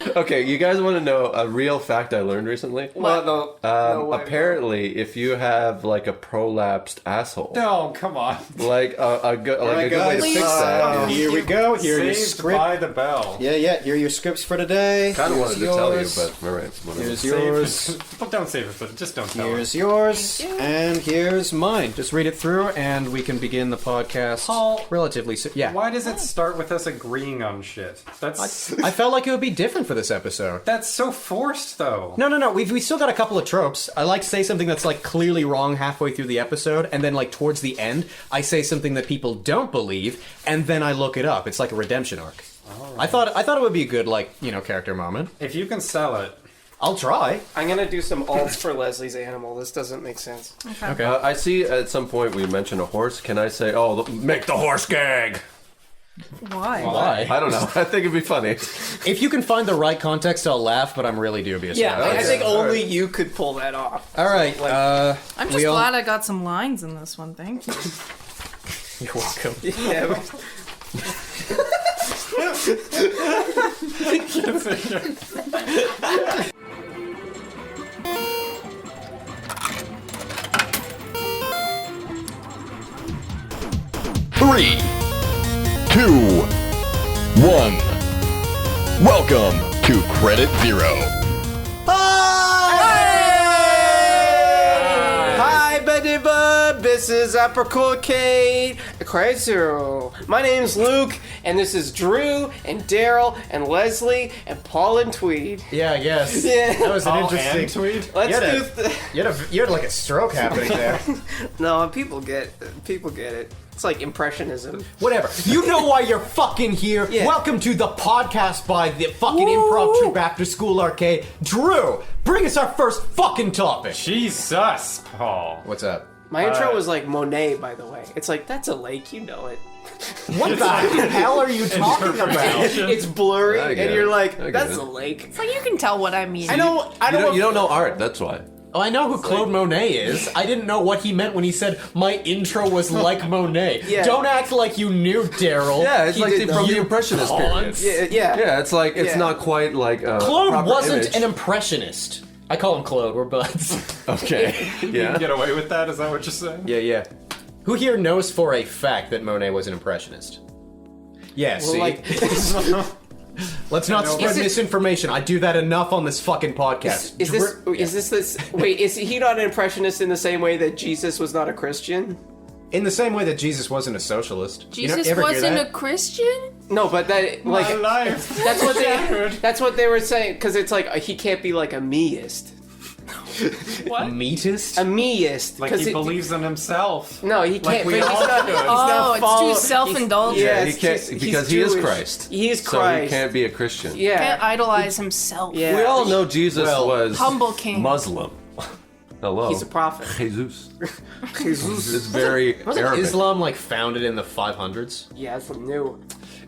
Okay, you guys want to know a real fact I learned recently? What? No way, Apparently, if you have like a prolapsed asshole, No, come on. like a good way to fix that. Here we go. Here are your Saved script. by the bell. Yeah. Here are your scripts for today. Kind of wanted to Here's tell you, yours. but all right. Whatever. Here's Save yours. it. Well, don't save it, but just don't tell Here's us. yours. And here's mine. Just read it through, and we can begin the podcast Paul, relatively soon. Yeah. Why does it start with us agreeing on shit? I felt like it would be different for this episode. That's so forced, though. No. We still got a couple of tropes. I like to say something that's like clearly wrong halfway through the episode, and then like towards the end, I say something that people don't believe, and then I look it up. It's like a redemption arc. Right. I thought it would be a good character moment. If you can sell it. I'll try. I'm gonna do some alts for Leslie's animal. This doesn't make sense. Okay. I see at some point we mentioned a horse. Can I say, make the horse gag? Why? Why? I don't know. I think it'd be funny. If you can find the right context, I'll laugh, but I'm really dubious. Yeah, about it. I think all only right. you could pull that off. All right. I'm just glad I got some lines in this one. Thank you. You're welcome. Yeah. Three, 2, 1. Welcome to Credit Zero. Hi, Betty Bud. This is Apricot Credit Zero. My name's Luke, and this is Drew and Daryl and Leslie and Paul and Tweed. Yeah, I guess. Yeah. That was an Paul interesting and Tweed? Let's do. You had like a stroke happening there. No, people get it. It's like impressionism. Whatever. You know why you're fucking here. Yeah. Welcome to the podcast by the fucking improv troupe After School Arcade. Drew, bring us our first fucking topic. Jesus, Paul. What's up? My intro was like Monet, by the way. It's like, that's a lake, you know it. What the hell are you talking about? It's blurry, I get and you're it. like, I get that's it. a lake. So you can tell what I mean. I know. You don't know art, that's why. Oh, I know who Claude Monet is. I didn't know what he meant when he said my intro was like Monet. Yeah. Don't act like you knew, Daryl. Yeah, it's He like did from the you Impressionist pawns. period. Yeah. Yeah, it's like, it's Yeah. not quite like a Claude proper wasn't image. an impressionist. I call him Claude. We're buds. Okay, You can yeah. get away with that? Is that what you're saying? Yeah. Who here knows for a fact that Monet was an impressionist? Yeah, see? like- Let's not spread Is it- misinformation. I do that enough on this fucking podcast. Wait, is he not an impressionist in the same way that Jesus was not a Christian? In the same way that Jesus wasn't a socialist. Jesus ever hear wasn't that? a Christian? No, but that, like, My life. that's what they were saying, because it's like, he can't be like a meist. What? Meatist? A meist. Like 'cause he it- believes in himself. No, he Like can't. we but he's all not, should. he's not Oh, it's follow- too self-indulgent. Yeah, He it's can't, just- he's because he is Jewish. Christ. He is So Christ. he can't be a Christian. Yeah. Can't idolize himself. Yeah. We all know Jesus Well, was humble king. Muslim. Hello. He's a prophet. Jesus. Jesus. It's very Wasn't Arabic. Islam like founded in the 500s? Yeah, it's new.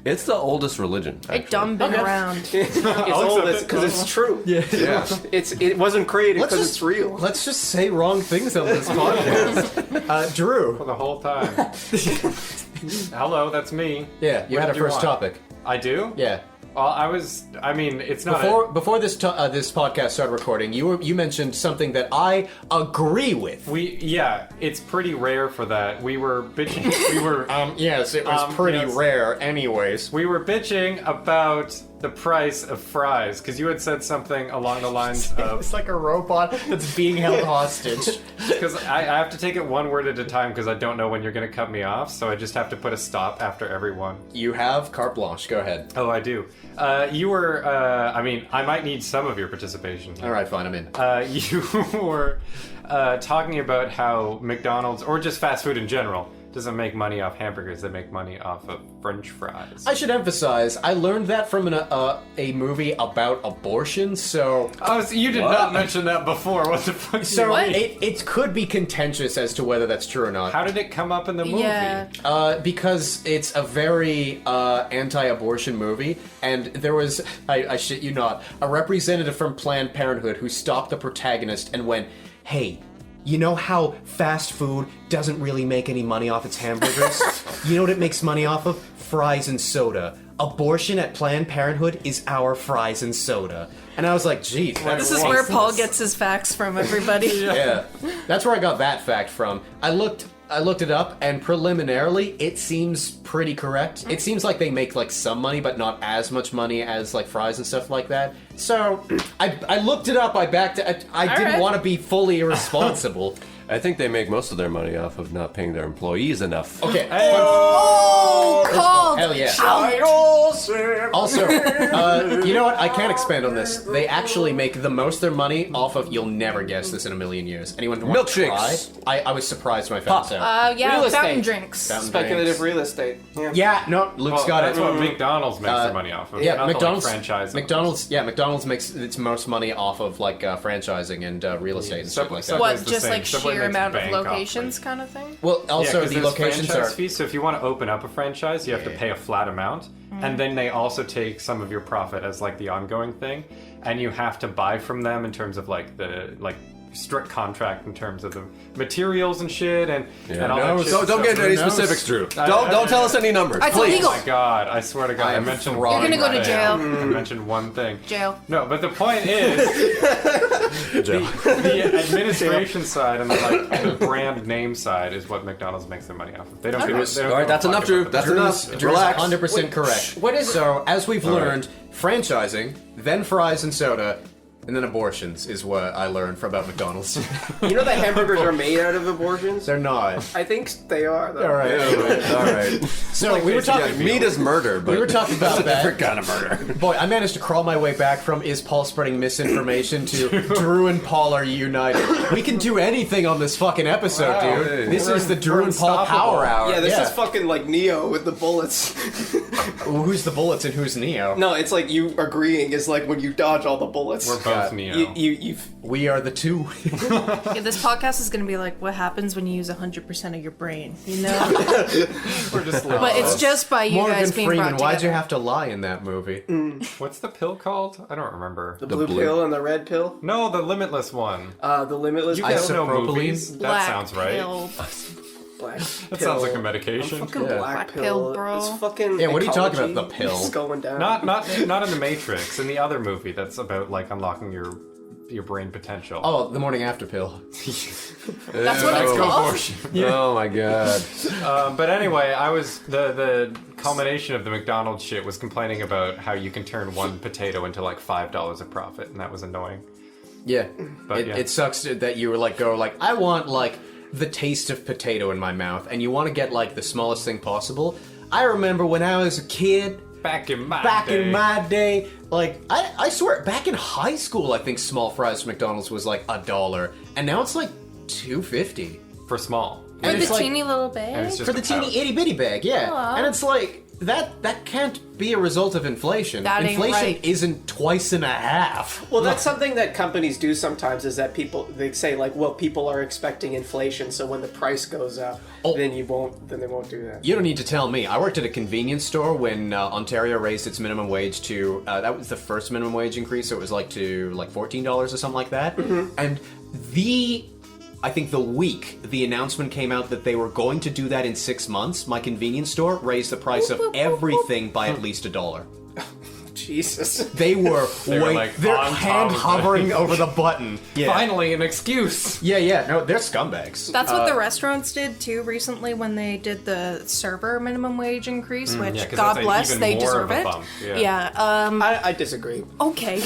It's the oldest religion. I Actually. dumb been around. It's oldest because it's true. Yeah. It wasn't created Let's because just- it's real. Let's just say wrong things on this podcast. Drew. For the whole time. Hello, that's me. Yeah, you What had a did you first want? topic. I do? Yeah. Well, it's not Before this this podcast started recording, you mentioned something that I agree with. it's pretty rare for that. We were bitching. Yes, it was pretty yes. rare. Anyways, We were bitching about the price of fries because you had said something along the lines of it's like a robot that's being held hostage. because I have to take it one word at a time because I don't know when you're going to cut me off, so I just have to put a stop after every one. You have carte blanche. Go ahead. Oh, I do. You were. I might need some of your participation. All right, fine. I'm in. You were talking about how McDonald's or just fast food in general doesn't make money off hamburgers; they make money off of French fries. I should emphasize, I learned that from a movie about abortion. So, Oh, so you did not mention that before. What the fuck? do you What? mean? it could be contentious as to whether that's true or not. How did it come up in the movie? Yeah. Because it's a very anti-abortion movie, and there was, I shit you not, a representative from Planned Parenthood who stopped the protagonist and went, "Hey, you know how fast food doesn't really make any money off its hamburgers? You know what it makes money off of? Fries and soda. abortion at Planned Parenthood is our fries and soda. And I was like, geez. This is where Paul gets his facts from, everybody. Yeah. That's where I got that fact from. I looked it up, and preliminarily, it seems pretty correct. It seems like they make, like, some money, but not as much money as, like, fries and stuff like that. So, I looked it up, I backed it. I didn't want to be fully irresponsible. I think they make most of their money off of not paying their employees enough. Okay. Called. Hell yeah. Also, you know what? I can't expand on this. They actually make the most of their money off of, you'll never guess this in a million years. Anyone want to try? I was surprised when I found this out. Yeah, Real fountain estate. drinks. Fountain Speculative drinks. real estate. Yeah. Yeah, no, Luke's got That's it. what McDonald's makes their money off of. Yeah, not McDonald's. The, like, franchise. McDonald's makes its most money off of like franchising and real estate and stuff like that. Subway- What, It's the just same. like Subway sheer makes amount of bank off locations kind of thing? Well, also 'cause the there's locations franchise are. fees. So if you want to open up a franchise, you have to pay a flat amount, and then they also take some of your profit as like the ongoing thing, and you have to buy from them in terms of like the strict contract in terms of the materials and shit and all that shit. Don't get into any Who knows? specifics, Drew. Don't tell us any numbers, It's please. illegal. Oh my god, I swear to God, I am mentioned throwing one You're gonna go to thing. jail. I mentioned one thing. Jail. No, but the point is, the administration side and the brand name side is what McDonald's makes their money off of. They don't. Give, they don't All right, give a that's fuck enough, Drew. about That's that. enough. Drew's Relax. 100% correct. What is it? So, as we've All right. learned, franchising, then fries and soda, and then abortions is what I learned from about McDonald's. You know that hamburgers are made out of abortions? They're not. I think they are, though. All right. All right. So we were talking. Yeah, meat is murder, but We were talking about that. different kind of murder. Boy, I managed to crawl my way back from is Paul spreading misinformation to Drew and Paul are united. We can do anything on this fucking episode, Wow. dude. Hey. This is the Drew and Paul unstoppable. Power Hour. Yeah, this is fucking like Neo with the bullets. Who's the bullets and who's Neo? No, it's like you agreeing is like when you dodge all the bullets. We're both Yeah. Neo. You've We are the two. Yeah, this podcast is going to be like what happens when you use 100% of your brain, you know? We're just But it's just by you Morgan guys being Freeman, brought why'd you together. have to lie in that movie? What's the pill called? I don't remember. the blue pill and the red pill. No, the limitless one. The limitless You pill. guys know Isopropylene? movies. That Black sounds right. pill. Black That sounds like a medication. Fucking Yeah. black Black pill, pill, bro. It's fucking. Yeah, what are you talking ecology. about, the pill? It's going down. Not in the Matrix. In the other movie, that's about like unlocking your brain potential. Oh, the morning after pill. That's what it's Go called? abortion. Oh my god. But anyway, I was the culmination of the McDonald's shit was complaining about how you can turn one potato into like $5 of profit, and that was annoying. Yeah. But, it, yeah. it sucks that you were like, I want like the taste of potato in my mouth, and you want to get like the smallest thing possible. I remember when I was a kid, Back in my day, like I swear, back in high school, I think small fries from McDonald's was like $1, and now it's like $2.50 for small. With it's the like- teeny little And bag? it's just for the a teeny pouch. itty bitty bag. Yeah, Aw. and it's like that can't be a result of inflation. That ain't Inflation right. isn't twice and a half. Well, that's something that companies do sometimes. Is that they say like, well, people are expecting inflation, so when the price goes up, then they won't do that. You don't need to tell me. I worked at a convenience store when Ontario raised its minimum wage to that was the first minimum wage increase, so it was like to like $14 or something like that. And I think the week the announcement came out that they were going to do that in 6 months, my convenience store raised the price of everything by at least $1. Jesus. They were were, like, they're on top hand of it. hovering over the button. Yeah. Finally, an excuse. Yeah, no, they're scumbags. That's what the restaurants did too recently when they did the server minimum wage increase, which yeah, 'cause God that's bless, even they more deserve of a it. bump, yeah. I disagree. Okay.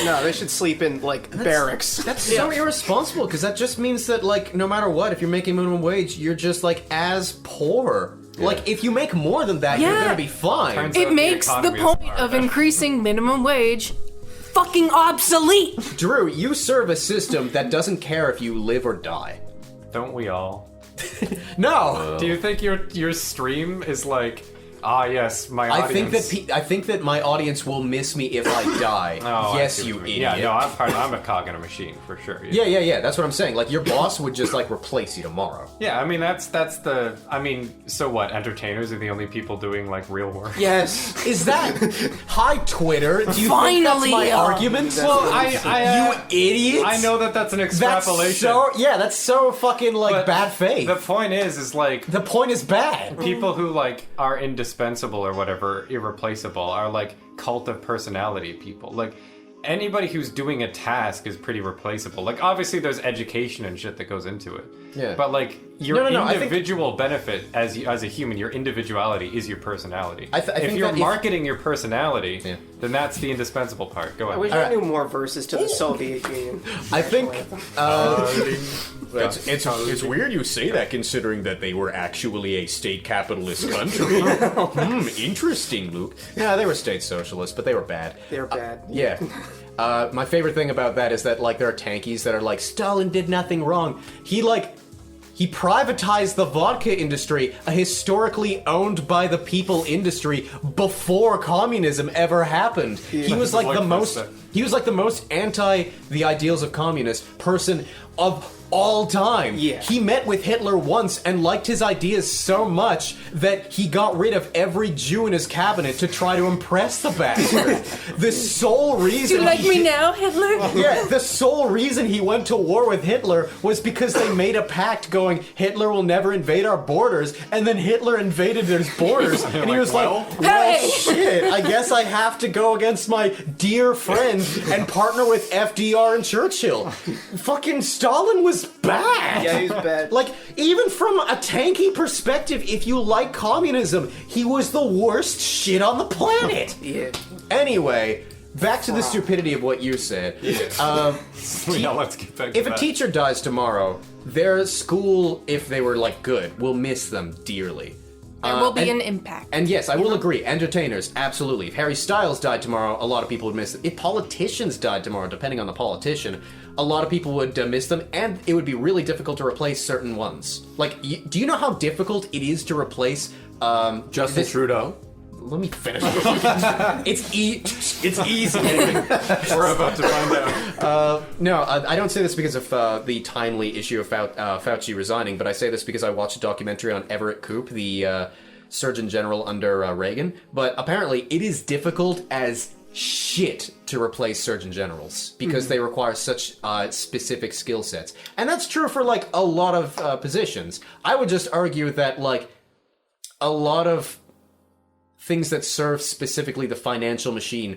No, they should sleep in like barracks. That's so irresponsible, because that just means that, like, no matter what, if you're making minimum wage, you're just, like, as poor. Like, if you make more than that, you're Yeah. gonna be fine. Turns It out makes the economy is point smart. of increasing minimum wage fucking obsolete. Drew, you serve a system that doesn't care if you live or die. Don't we all? No! Do you think your stream is like, yes, my I audience... think that my audience will miss me if I die. Oh, I yes, see you what mean. idiot. Yeah, no, I'm a cog in a machine for sure. Yeah, that's what I'm saying. Like, your boss would just, like, replace you tomorrow. Yeah, I mean so what? Entertainers are the only people doing like real work. Yes. Is that... Hi, Twitter. Do you think that's Finally, my yeah. argument? Well, you idiot! I know that's an That's extrapolation. that's so fucking, like, but bad faith. The point is like The point is bad. people who like are indispensable indispensable or whatever, irreplaceable, are like cult of personality people. Like, anybody who's doing a task is pretty replaceable. Like, obviously there's education and shit that goes into it. Yeah. But like, your No, I think- individual benefit as a human, your individuality is your personality. I if think you're that marketing your personality, Yeah. then that's the indispensable part. Go I ahead. wish I knew more verses to the Soviet Union. I think it's weird you say that, considering that they were actually a state capitalist country. Interesting, Luke. Yeah, they were state socialists, but they were bad. They're bad. Yeah. My favorite thing about that is that, like, there are tankies that are like, Stalin did nothing wrong. He privatized the vodka industry, a historically owned by the people industry, before communism ever happened. He was like the most anti the ideals of communist person of all time. Yeah. He met with Hitler once and liked his ideas so much that he got rid of every Jew in his cabinet to try to impress the bastard. The sole reason Do you like me now, Hitler? Yeah, the sole reason he went to war with Hitler was because they made a pact going, Hitler will never invade our borders, and then Hitler invaded his borders, and he was well, Hey! shit, I guess I have to go against my dear friend and partner with FDR and Churchill. Fucking Stalin was bad. Yeah, he's bad. Like, even from a tanky perspective, if you like communism, he was the worst shit on the planet. Yeah. Anyway, back to the stupidity of what you said. Yeah, let's get back to If a that. teacher dies tomorrow, their school, if they were, like, good, will miss them dearly. There will be and- an impact. And yes, I will agree. Entertainers, absolutely. If Harry Styles died tomorrow, a lot of people would miss them. If politicians died tomorrow, depending on the politician, a lot of people would miss them, and it would be really difficult to replace certain ones. Like, do you know how difficult it is to replace Justin Trudeau. Let me finish. It's easy. We're about to find out. No, I don't say this because of the timely issue of Fauci resigning, but I say this because I watched a documentary on Everett Koop, the Surgeon General under Reagan. But apparently, it is difficult as shit to replace Surgeon Generals because they require such specific skill sets, and that's true for like a lot of positions. I would just argue that like a lot of things that serve specifically the financial machine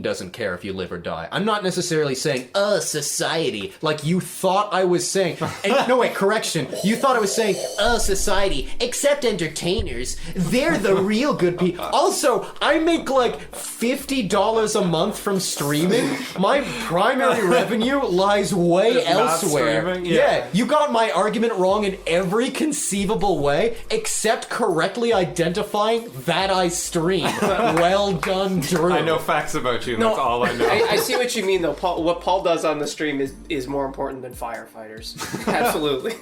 doesn't care if you live or die. I'm not necessarily saying, society, like you thought I was saying. And, no, wait, correction. You thought I was saying, society, except entertainers. They're the real good people. Also, I make like $50 a month from streaming. My primary revenue lies way It's not elsewhere. streaming? Yeah, Yeah. you got my argument wrong in every conceivable way, except correctly identifying that I stream. Well done, Drew. I know facts about you, and that's all I know. I see what you mean, though. What Paul does on the stream is more important than firefighters. Absolutely.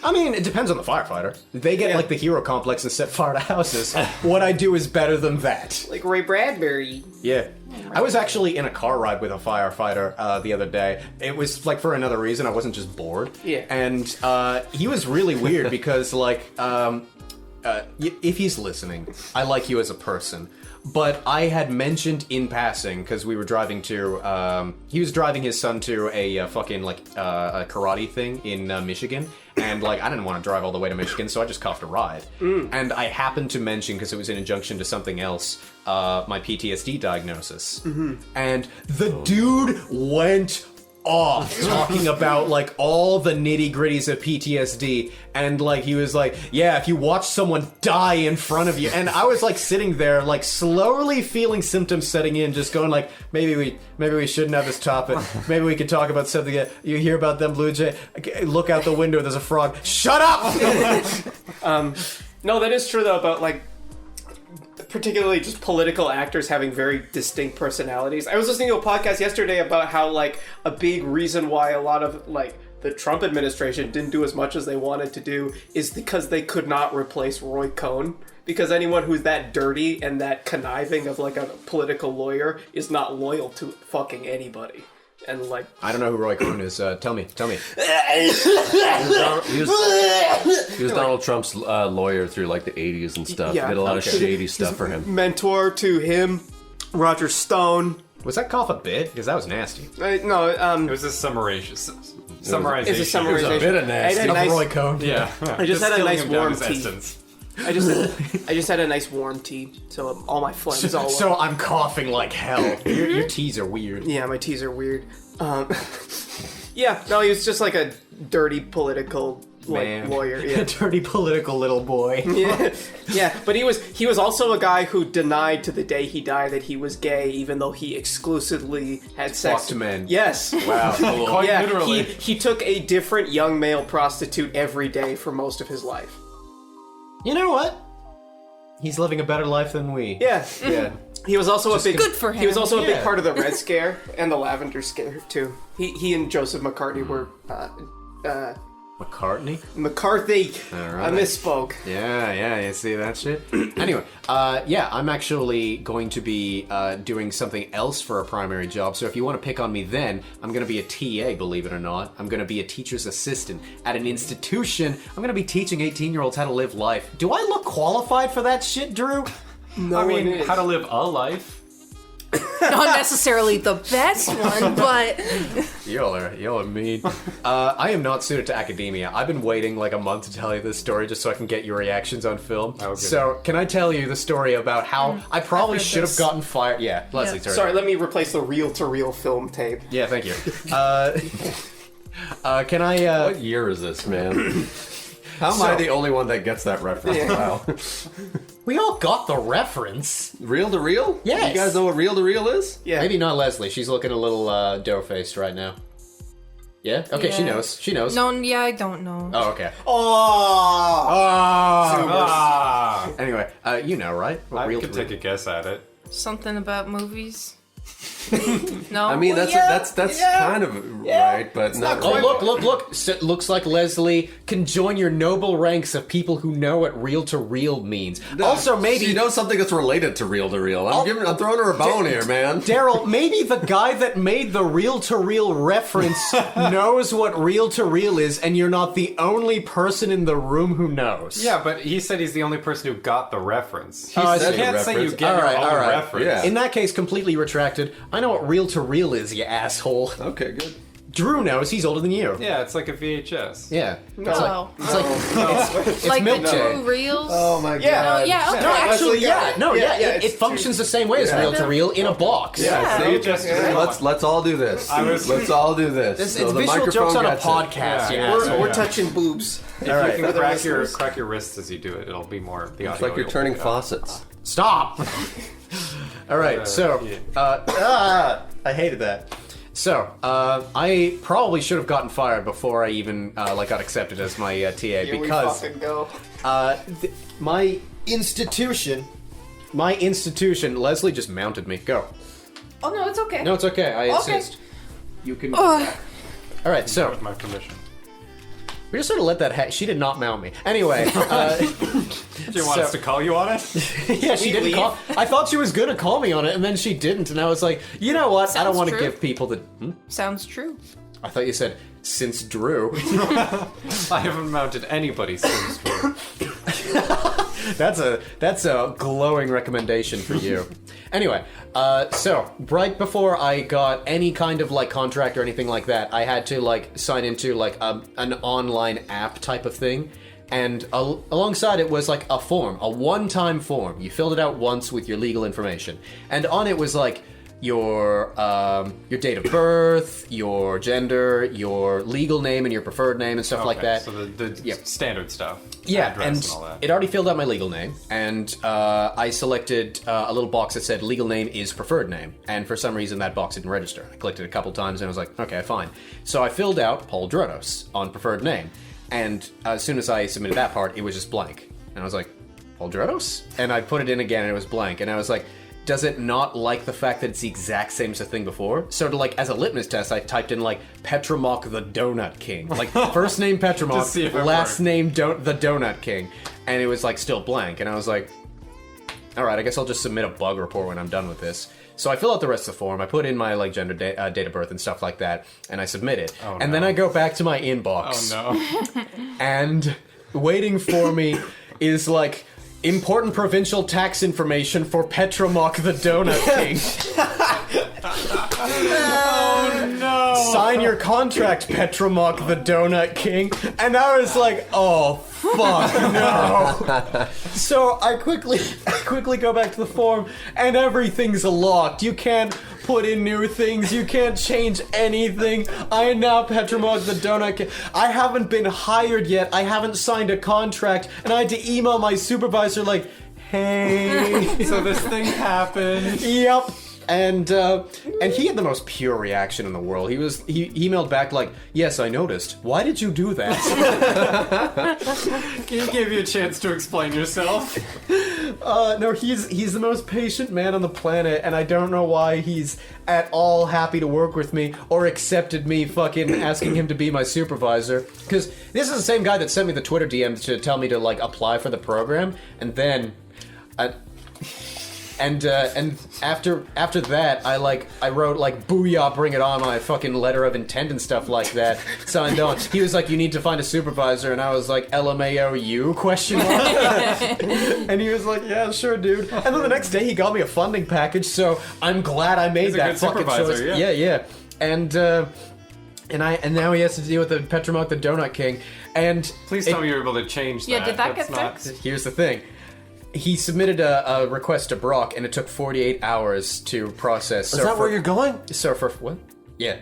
I mean, it depends on the firefighter. They get like the hero complex and set fire to houses. What I do is better than that. Like Ray Bradbury. Yeah. I was actually in a car ride with a firefighter the other day. It was like for another reason. I wasn't just bored. Yeah. And he was really weird because like if he's listening, I like you as a person. But I had mentioned in passing, because we were driving to, he was driving his son to a fucking, like, a karate thing in Michigan, and, like, I didn't want to drive all the way to Michigan, so I just cuffed a ride. And I happened to mention, because it was in injunction to something else, my PTSD diagnosis. And the dude went off talking about like all the nitty-gritties of PTSD, and like he was like, yeah, if you watch someone die in front of you, and I was like sitting there like slowly feeling symptoms setting in, just going like, maybe we shouldn't have this topic, maybe we could talk about something that you hear about them blue jay, look out the window, there's a frog, shut up. No, that is true though about like particularly just political actors having very distinct personalities. I was listening to a podcast yesterday about how like a big reason why a lot of like the Trump administration didn't do as much as they wanted to do is because they could not replace Roy Cohn. Because anyone who's that dirty and that conniving of like a political lawyer is not loyal to fucking anybody. And like, I don't know who Roy Cohn is. Tell me. He was Donald Trump's lawyer through like the 80s and stuff. Yeah. Did a lot of shady stuff for him. mentor to him, Roger Stone. Was that cough a bit? Because that was nasty. No, It was a summarization. It's a summarization. It was a bit of nasty. I had a nice, Roy Cohn. Yeah. I just had a Distilling nice him down warm his tea. essence. I just had a nice warm tea, so all my phlegm's all So I'm coughing like hell. Your teas are weird. Yeah, my teas are weird. Yeah, no, he was just like a dirty political lawyer. Yeah. A dirty political little boy. Yeah, but he was also a guy who denied to the day he died that he was gay, even though he exclusively had sex. Fucked men. Yes. Wow. Cool. Quite Yeah, literally. he took a different young male prostitute every day for most of his life. You know what? He's living a better life than we. Yeah. Yeah. He was also a big Good for him. He was also a big Yeah. part of the Red Scare and the Lavender Scare too. He and Joseph McCarthy were McCartney? McCarthy. All I right. misspoke. Yeah, you see that shit? Anyway, yeah, I'm actually going to be doing something else for a primary job, so if you want to pick on me then, I'm going to be a TA, believe it or not. I'm going to be a teacher's assistant at an institution. I'm going to be teaching 18-year-olds how to live life. Do I look qualified for that shit, Drew? No, I mean, it is. how to live a life. Not necessarily the best one, but Y'all are mean. I am not suited to academia. I've been waiting like a month to tell you this story just so I can get your reactions on film. Oh, good. So, can I tell you the story about how I probably I've heard should have this. gotten fired? Yeah, Leslie, Yeah. Sorry, let me replace the reel-to-reel film tape. Yeah, thank you. Can I? What year is this, man? How am I the only one that gets that reference? Yeah. Wow. We all got the reference. Reel to reel? Yes. You guys know what reel to reel is? Yeah. Maybe not Leslie. She's looking a little dough-faced right now. Yeah. Okay, she Yeah. knows. She knows. no, yeah, I don't know. Oh, okay. Oh. Ah, Anyway, you know, right? What I real could to take a guess at it. Something about movies. No. I mean, that's kind of right, but not Oh, quite. look! Looks like Leslie can join your noble ranks of people who know what reel-to-reel means. Also, maybe... She knows something that's related to reel. I'm throwing her a bone here, man. Daryl, maybe the guy that made the reel-to-reel reference knows what reel-to-reel is, and you're not the only person in the room who knows. Yeah, but he said he's the only person who got the reference. Oh, I You see. can't say you Reference. get your own All right. reference. Yeah. In that case, completely retracted. I know what reel-to-reel is, you asshole. Okay, good. Drew knows, he's older than you. Yeah, it's like a VHS. Yeah. No. It's like milk the tea. two reels. Oh my Yeah. god. Yeah, okay. No, actually, got yeah. it. It it's functions the same way as Yeah. reel-to-reel in a box. Yeah, see? VHS Yeah. Let's all do this. Let's all do this. It's So the visual microphone jokes on a gets it. podcast, Yeah. you We're- asshole. We're touching boobs. If All right. you can the crack listeners. your wrists as you do it, it'll be more the audio. It's like you're will turning pick it up. faucets. Stop! Alright, so, yeah. I hated that. So, I probably should have gotten fired before I even, got accepted as my TA, Here because, we fucking go. my institution, Leslie just mounted me. Go. Oh no, it's okay. No, it's okay, I Okay. insist. You can... Ugh. Alright, so, With my permission. we just sort of let that she did not mount me. Anyway, Do you want us to call you on it? yeah, she didn't leave? call. I thought she was gonna call me on it, and then she didn't, and I was like, you know what? I don't Sounds want to true. give people the. Sounds true. I thought you said since Drew. I haven't mounted anybody since. That's a glowing recommendation for you. Anyway, so right before I got any kind of like contract or anything like that, I had to like sign into like an online app type of thing. And alongside it was like a form, a one-time form. You filled it out once with your legal information, and on it was like your date of birth, your gender, your legal name, and your preferred name, and stuff like that. So the Yep. standard stuff. Yeah, Address and all that. it already filled out my legal name, and I selected a little box that said legal name is preferred name, and for some reason that box didn't register. I clicked it a couple times and I was like, okay, fine. So I filled out Paul Drodos on preferred name, and as soon as I submitted that part, it was just blank. And I was like, Paul Drodos? And I put it in again and it was blank, and I was like, does it not like the fact that it's the exact same as the thing before? So to like, as a litmus test, I typed in like Petromoc the Donut King. Like first name To see Petromoc, if it last worked. name the Donut King. And it was like still blank. And I was like, all right, I guess I'll just submit a bug report when I'm done with this. So I fill out the rest of the form. I put in my like gender, date of birth, and stuff like that, and I submit it. Oh, and then no. I go back to my inbox. Oh no. And waiting for me is like important provincial tax information for Petromoc the Donut King. Oh no. Sign your contract, Petromoc, the Donut King. And I was like, oh, fuck, no. So I quickly go back to the forum, and everything's locked. You can't put in new things. You can't change anything. I am now Petromoc, the Donut King. I haven't been hired yet. I haven't signed a contract, and I had to email my supervisor like, hey. So this thing happened. Yep. And he had the most pure reaction in the world. He emailed back like, yes, I noticed. Why did you do that? He gave you a chance to explain yourself. No, he's the most patient man on the planet, and I don't know why he's at all happy to work with me or accepted me fucking asking him to be my supervisor. Because this is the same guy that sent me the Twitter DM to tell me to like apply for the program, and then And after that, I wrote like "Booyah, bring it on" my fucking letter of intent and stuff like that. Signed on. He was like, "You need to find a supervisor," and I was like, "LMAO, question mark?" And he was like, "Yeah, sure, dude." And then the next day, he got me a funding package. So I'm glad I made He's a that good fucking supervisor, choice. yeah. And now he has to deal with the Petromoc, the Donut King. And Please tell me you're able to change that. Yeah, did that That's get not- fixed? here's the thing. He submitted a request to Brock, and it took 48 hours to process. Is that where you're going? So for what? Yeah.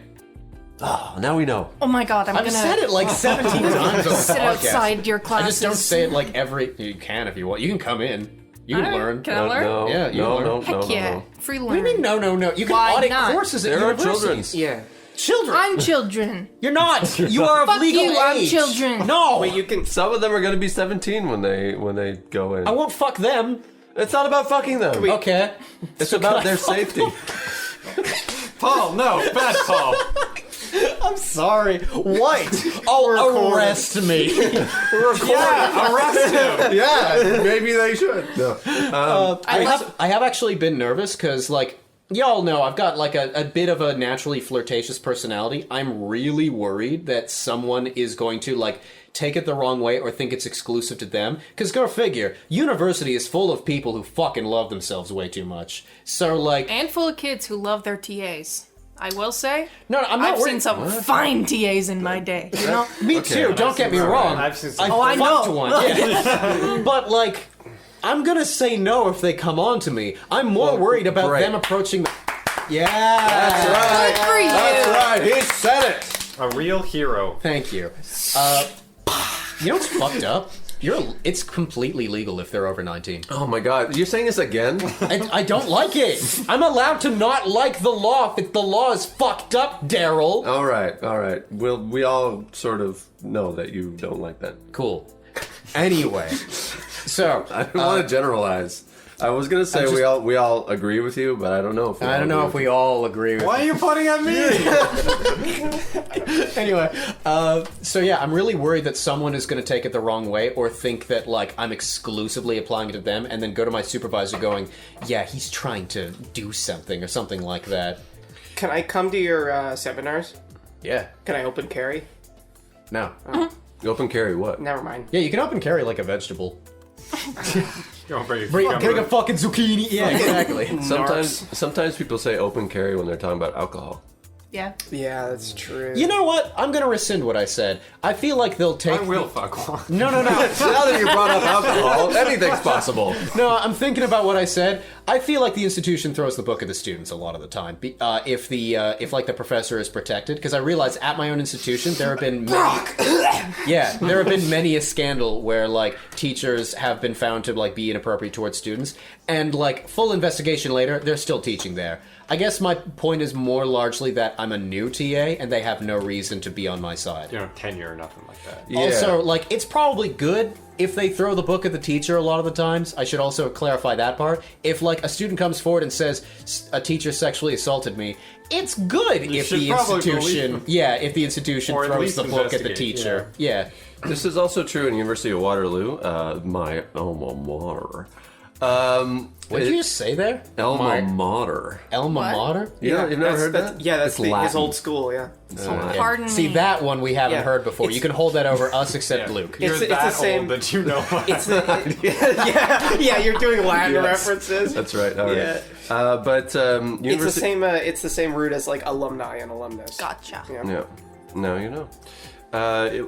Oh, now we know. Oh my god, I'm I've gonna said it like 17 times on the sit podcast. outside your I classes. just don't say it like every... You can if you want. You can come in. You can Alright, learn. can I learn? No, Yeah, you no, learn. no, Heck no, yeah. no. Free learn. What do you mean, no? You can Why audit not? courses at There are universities. children. Yeah. Children. I'm children. You're not. You are of Fuck legal you, I'm age. children. No. Wait, you can. Some of them are going to be 17 when they go in. I won't fuck them. It's not about fucking them. Okay. It's about their safety. Paul, no, bad Paul. I'm sorry. What? Oh, arrest me. Yeah, arrest him. Yeah, maybe they should. No. I have actually been nervous because, like, y'all know I've got, like, a bit of a naturally flirtatious personality. I'm really worried that someone is going to, like, take it the wrong way or think it's exclusive to them. Because go figure, university is full of people who fucking love themselves way too much. So, like... And full of kids who love their TAs. I will say. No, I'm not I've worried. seen some fine TAs in my day, you know? Me too, don't get me wrong. I've seen some. I fucked know. one. Yeah. But, like, I'm gonna say no if they come on to me. I'm more worried about great. them approaching the... Yeah! That's right. Good for you. That's right. He said it. A real hero. Thank you. You know what's fucked up? It's completely legal if they're over 19. Oh my god. You're saying this again? I don't like it. I'm allowed to not like the law if the law is fucked up, Daryl. All right. We all sort of know that you don't like that. Cool. Anyway, so I don't want to generalize. I was gonna say we all agree with you, but I don't know if I don't know if we all agree with Why are you pointing at me? Anyway, so yeah, I'm really worried that someone is going to take it the wrong way or think that, like, I'm exclusively applying it to them and then go to my supervisor going, yeah, he's trying to do something or something like that. Can I come to your seminars? Yeah. Can I open carry? No. Open carry what? Never mind. Yeah, you can open carry like a vegetable. Getting a fucking zucchini. Yeah, exactly. Sometimes people say open carry when they're talking about alcohol. Yeah. Yeah, that's true. You know what? I'm going to rescind what I said. I feel like they'll take... I will fuck one. No. Now that you brought up alcohol, anything's possible. No, I'm thinking about what I said. I feel like the institution throws the book at the students a lot of the time. If the professor is protected, because I realize at my own institution there have been there have been many a scandal where, like, teachers have been found to, like, be inappropriate towards students, and, like, full investigation later, they're still teaching there. I guess my point is more largely that I'm a new TA and they have no reason to be on my side. You know, tenure or nothing like that. Yeah. Also, like, it's probably good if they throw the book at the teacher a lot of the times. I should also clarify that part. If, like, a student comes forward and says, a teacher sexually assaulted me, it's good if should the probably institution... believe them. Yeah, if the institution Or at throws least the book at the investigate, teacher. Yeah. This is also true in University of Waterloo, my alma mater. What did you just say there? Alma mater. Alma What? mater? Yeah, you've never heard that? Yeah, that's It's his Latin. old school, yeah. Pardon me. See, that one we haven't Yeah. heard before. You can hold that over us except Luke. You're It's the that same- old that you know. yeah, you're doing Latin Yes. references. That's right. All right. Yeah. But It's the university. same. It's the same root as like alumni and alumnus. Gotcha. Yeah. Yeah. Now you know.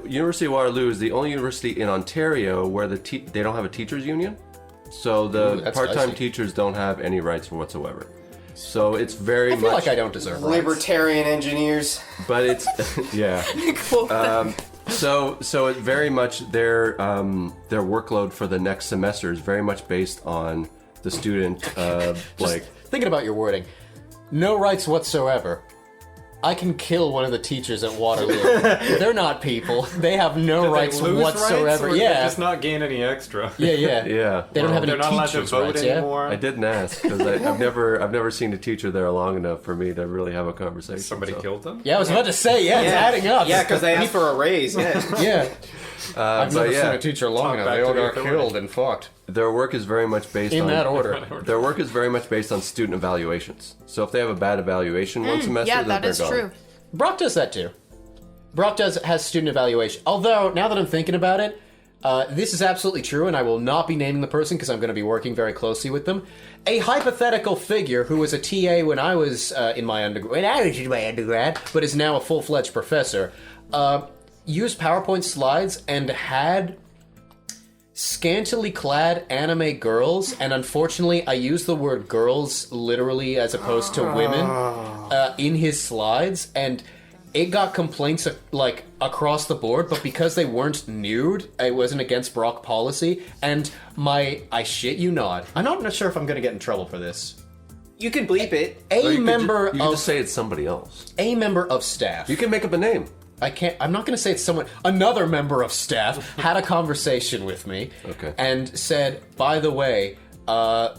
University of Waterloo is the only university in Ontario where they don't have a teachers union. So the that's part-time dicey. teachers don't have any rights whatsoever. So it's very I feel much... like I don't deserve rights. Libertarian engineers. But it's... yeah. So it very much their workload for the next semester is very much based on the student Thinking about your wording. No rights whatsoever. I can kill one of the teachers at Waterloo. They're not people. They have no rights They lose whatsoever. rights, or Yeah. they just not gain any extra. Yeah, yeah. Yeah. They don't have any They're not allowed to teachers' vote rights, anymore. I didn't ask because I've never seen a teacher there long enough for me to really have a conversation. Somebody so. killed them? Yeah, I was about to say, it's adding up. Yeah, because they asked for a raise. Yeah. Yeah. I've never but seen yeah, a teacher long Talk enough. back They all to the got authority. killed and fucked. their work is very much based In on that order. Their work is very much based on student evaluations. So if they have a bad evaluation one semester, Yeah, then that they're is gone. true. Brock does that too. Brock has student evaluation. Although, now that I'm thinking about it, this is absolutely true, and I will not be naming the person because I'm going to be working very closely with them. A hypothetical figure who was a TA when I was in my undergrad, but is now a full-fledged professor, used PowerPoint slides and had scantily clad anime girls, and unfortunately I use the word girls literally as opposed to women, in his slides, and it got complaints like across the board, but because they weren't nude, it wasn't against Brock policy, and I shit you not, I'm not sure if I'm gonna get in trouble for this. You can bleep it. Or you could just say it's somebody else. A member of staff. You can make up a name. I'm not going to say it's someone. Another member of staff had a conversation with me, Okay. and said, "By the way,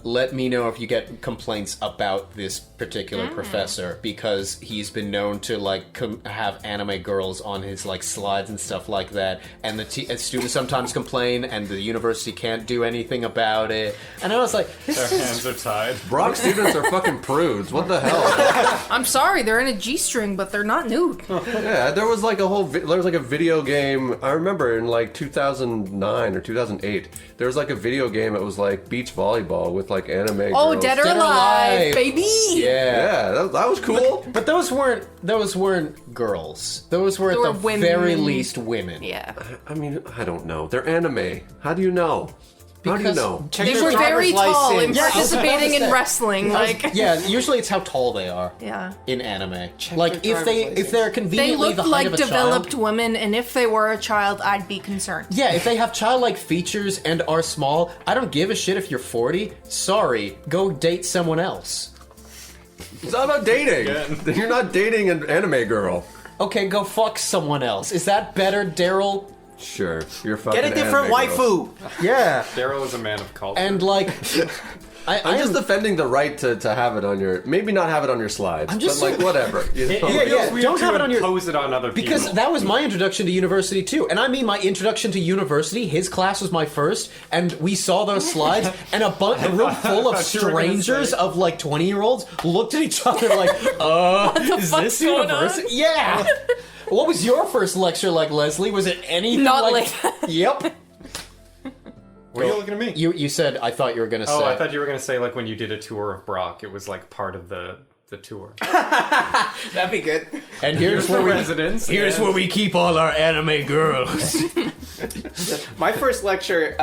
let me know if you get complaints about this particular professor because he's been known to like have anime girls on his like slides and stuff like that, and and students sometimes complain, and the university can't do anything about it." And I was like, Their hands are tied. Brock students are fucking prudes. What the hell? I'm sorry, they're in a G-string, but they're not nude. Yeah, there was like a whole there was like a video game. I remember in like 2009 or 2008, there was like a video game. It was like beach volleyball with like anime. Oh, girls. Dead or Dead or Alive, Alive. baby! "Yeah." Yeah, that was cool. But those weren't girls. Those were They at were the women. very least women. Yeah. I mean, I don't know. They're anime. How do you know? How do you Because- know? Check They their were very driver's tall and license. Yeah, I was about to participating in say. wrestling. Like, Yeah, usually it's how tall they are. yeah. In anime, Check like their if driver's they're They conveniently looked the height like of a developed child. women, and if they were a child, I'd be concerned. Yeah, if they have childlike features and are small, I don't give a shit if you're 40. Sorry, go date someone else. It's not about dating. Again. You're not dating an anime girl. Okay, go fuck someone else. Is that better, Daryl? Sure, you're fucking. Get a different anime girl. waifu. Yeah. Daryl is a man of culture. And like, I'm just defending the right to have it on your, maybe not have it on your slides, just but like saying- whatever. You know? It Yeah, feels yeah, weird don't to have it on your- impose it on other people. because that was my introduction to university too. And I mean my introduction to university, his class was my first, and we saw those slides, and a room full of I thought you were gonna strangers say- of like 20-year-olds looked at each other like, is fuck's this going university? Yeah! What was your first lecture like, Leslie? Was it anything Not like... like Yep. Why are you looking at me? You said, I thought you were going to say... Oh, I thought you were going to say, like, when you did a tour of Brock, it was, like, part of the tour. That'd be good. And here's where we... residents. Here's where we keep all our anime girls. My first lecture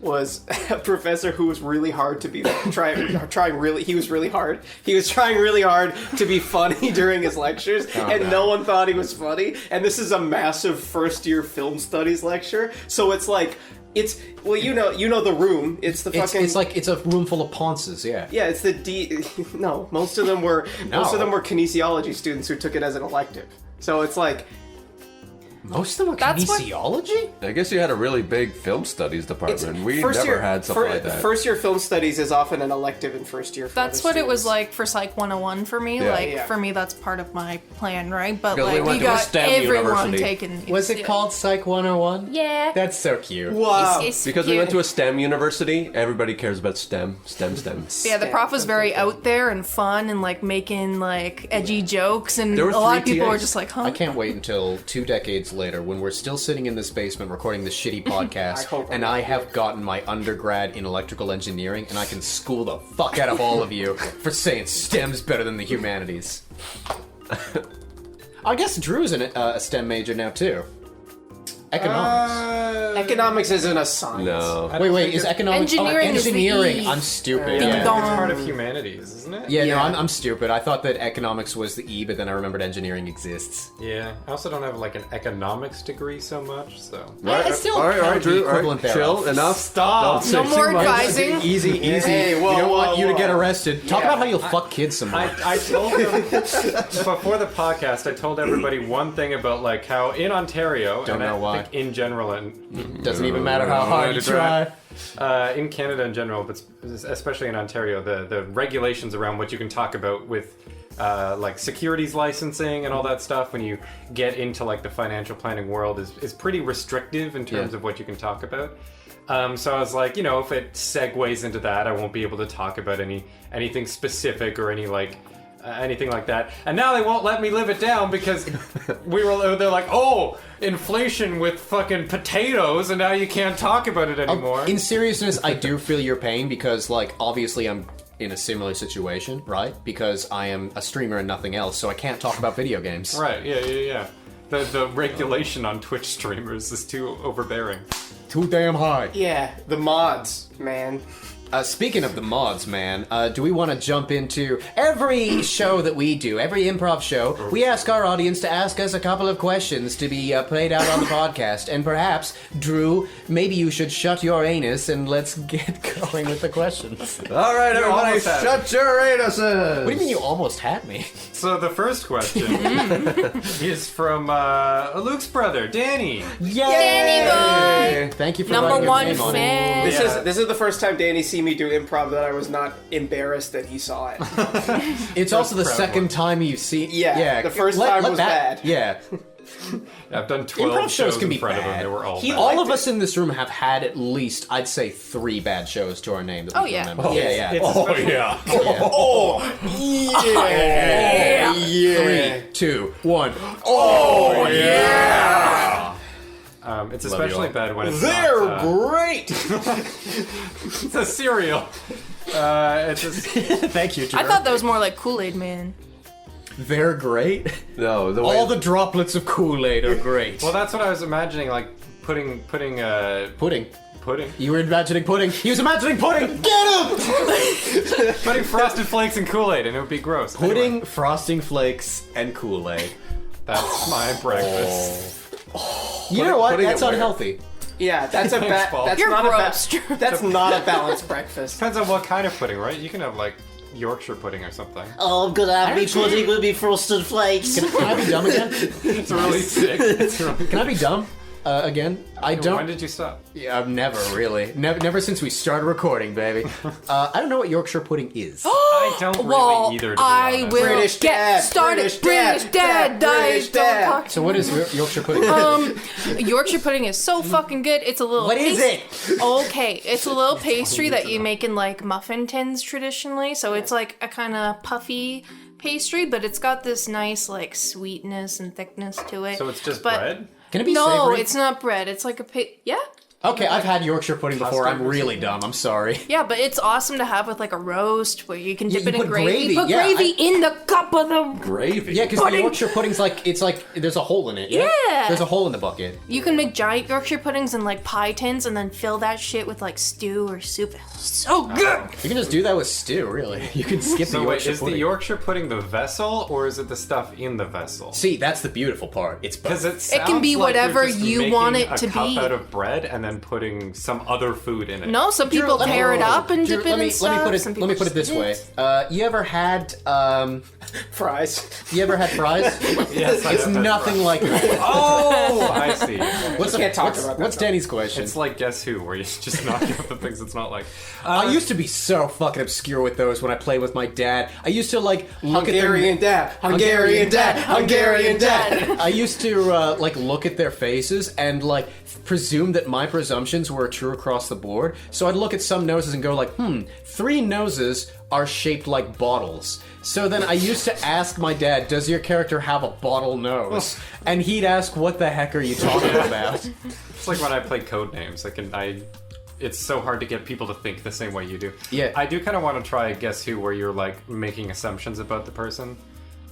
was a professor who was really hard to be trying really. He was really hard. He was trying really hard to be funny during his lectures, and no one thought he was funny. And this is a massive first-year film studies lecture, so it's like you know the room. It's the fucking. It's a room full of ponces, yeah. Yeah, it's the No, most of them were kinesiology students who took it as an elective. So it's like. Most of them are That's what- kinesiology? I guess you had a really big film studies department. We first never year- had something like that. First year film studies is often an elective in first year. For That's other what it was students. like for Psych 101 for me. Yeah. Like, Yeah. for me, that's part of my plan, right? But, Because we like, went we to a got STEM everyone university. taking... Was it called Psych 101? Yeah. That's so cute. Wow. It's Because we cute. went to a STEM university, everybody cares about STEM. Yeah, the prof was very out there and fun and, like, making, like, edgy jokes. And There were a lot of 3 people were TAs. just like, huh? I can't wait until 2 decades later when we're still sitting in this basement recording this shitty podcast hope and I have gotten my undergrad in electrical engineering and I can school the fuck out of all of you for saying STEM's better than the humanities. I guess Drew's a STEM major now, too. Economics. Economics isn't a science. No. Wait, is economics... Engineering is the engineering. E. I'm stupid. Ding Yeah. dong. It's part of humanities, isn't it? Yeah, Yeah. no, I'm stupid. I thought that economics was the E, but then I remembered engineering exists. Yeah. I also don't have like an economics degree so much, so. It's still all right, kind of the Drew. All equivalent right, thereof. chill. Enough. Stop. Don't say No more too much. advising. Easy. Hey, whoa, we don't whoa, want you to whoa. get arrested. Talk Yeah. about how you'll fuck kids some more. I told them before the podcast. I told everybody one thing about like how in Ontario, Don't and know I why. think in general, and Doesn't even matter how hard you try. in Canada in general, but especially in Ontario, the regulations around what you can talk about with like securities licensing and all that stuff when you get into like the financial planning world is pretty restrictive in terms Yeah. of what you can talk about. So I was like, you know, if it segues into that, I won't be able to talk about anything specific or anything like that. And now they won't let me live it down because they're like, oh, inflation with fucking potatoes, and now you can't talk about it anymore. In seriousness, I do feel your pain because, like, obviously I'm in a similar situation, right? Because I am a streamer and nothing else, so I can't talk about video games. Right, yeah. The regulation on Twitch streamers is too overbearing. Too damn high. Yeah, the mods, man. Speaking of the mods, man, do we want to jump into every show that we do, every improv show, we ask our audience to ask us a couple of questions to be played out on the podcast. And perhaps, Drew, maybe you should shut your anus and let's get going with the questions. All right, everybody, almost had shut your anuses. What do you mean you almost had me? So the first question is from Luke's brother, Danny. Danny boy! Thank you for Number writing your one name on it. fan. This is the first time Danny seen me do improv that I was not embarrassed that he saw it. It's also the proud second one. time you've seen. Yeah, the first time was bad. Yeah, I've done 12 improv shows can in be front of him. bad. They were all He bad. All liked of it. us in this room have had at least, I'd say, 3 bad shows to our name. That we Oh, can yeah. remember. Yeah. Oh yeah. Yeah. 3, 2, 1. Oh yeah. It's Love you especially all. bad when it's They're not, great. it's a cereal. It's just, Thank you, Drew. I thought that was more like Kool-Aid Man. They're great. No, the way All the droplets of Kool-Aid are great. well, that's what I was imagining, like putting Pudding. pudding, You were imagining pudding. He was imagining pudding. Get him! putting Frosted Flakes in Kool-Aid, and it would be gross. Pudding, Anyway, frosting flakes, and Kool-Aid. that's my breakfast. You know what? Putting That's it where? unhealthy. Yeah, that's a Thanks, Paul. that's You're not gross, a Drew. that's not a balanced breakfast. Depends on what kind of pudding, right? You can have like Yorkshire pudding or something. Oh, I'm gonna have me pudding with me frosted flakes. Can I be dumb again? It's really sick. It's really... Can I be dumb again? I When don't. did you stop? Yeah, I've never really. Never since we started recording, baby. I don't know what Yorkshire pudding is. I don't really Well, either, to be I honest. will British get dad, started. British British dad, dad, British don't dad. talk to So what is Yorkshire pudding? Yorkshire pudding is so fucking good. It's a little. What is it? Okay, it's a little pastry that you make in like muffin tins traditionally. So it's like a kind of puffy pastry, but it's got this nice like sweetness and thickness to it. So it's just But- bread? Can it be No, savory? it's not bread. It's like yeah. Okay, I've had Yorkshire pudding before. Custard I'm or really something? dumb. I'm sorry. Yeah, but it's awesome to have with like a roast where you can dip you it in put gravy. gravy, Put yeah, gravy in the cup of the. gravy. Yeah, because the Pudding. Yorkshire pudding's like it's like there's a hole in it. Yeah. There's a hole in the bucket. You can make giant Yorkshire puddings in like pie tins and then fill that shit with like stew or soup. So good. You can just do that with stew. Really, you can skip the So wait, Yorkshire is pudding. the Yorkshire pudding the vessel, or is it the stuff in the vessel? See, that's the beautiful part. It's Because both. it can be sounds like you're whatever just you making want it a to cup be. out of bread and then putting some other food in it. No, some people let me- tear it up and Drew, dip it let me, in stuff. let me put it. Some Let me people put it this just way. dip. You ever had Fries. You ever had fries? Yes, I It's have had nothing fries. like that. Oh, I see. What's can't talk about that, What's though. Danny's question? It's like Guess Who, where you just knock out the things it's not like. I used to be so fucking obscure with those when I played with my dad. I used to like look Hungarian at their dad. Hungarian dad. Hungarian dad. I used to like look at their faces and like presume that my presumptions were true across the board. So I'd look at some noses and go like, 3 noses are shaped like bottles. So then I used to ask my dad, does your character have a bottle nose? And he'd ask, what the heck are you talking about? It's like when I play Codenames. It's so hard to get people to think the same way you do. Yeah. I do kind of want to try Guess Who, where you're like making assumptions about the person.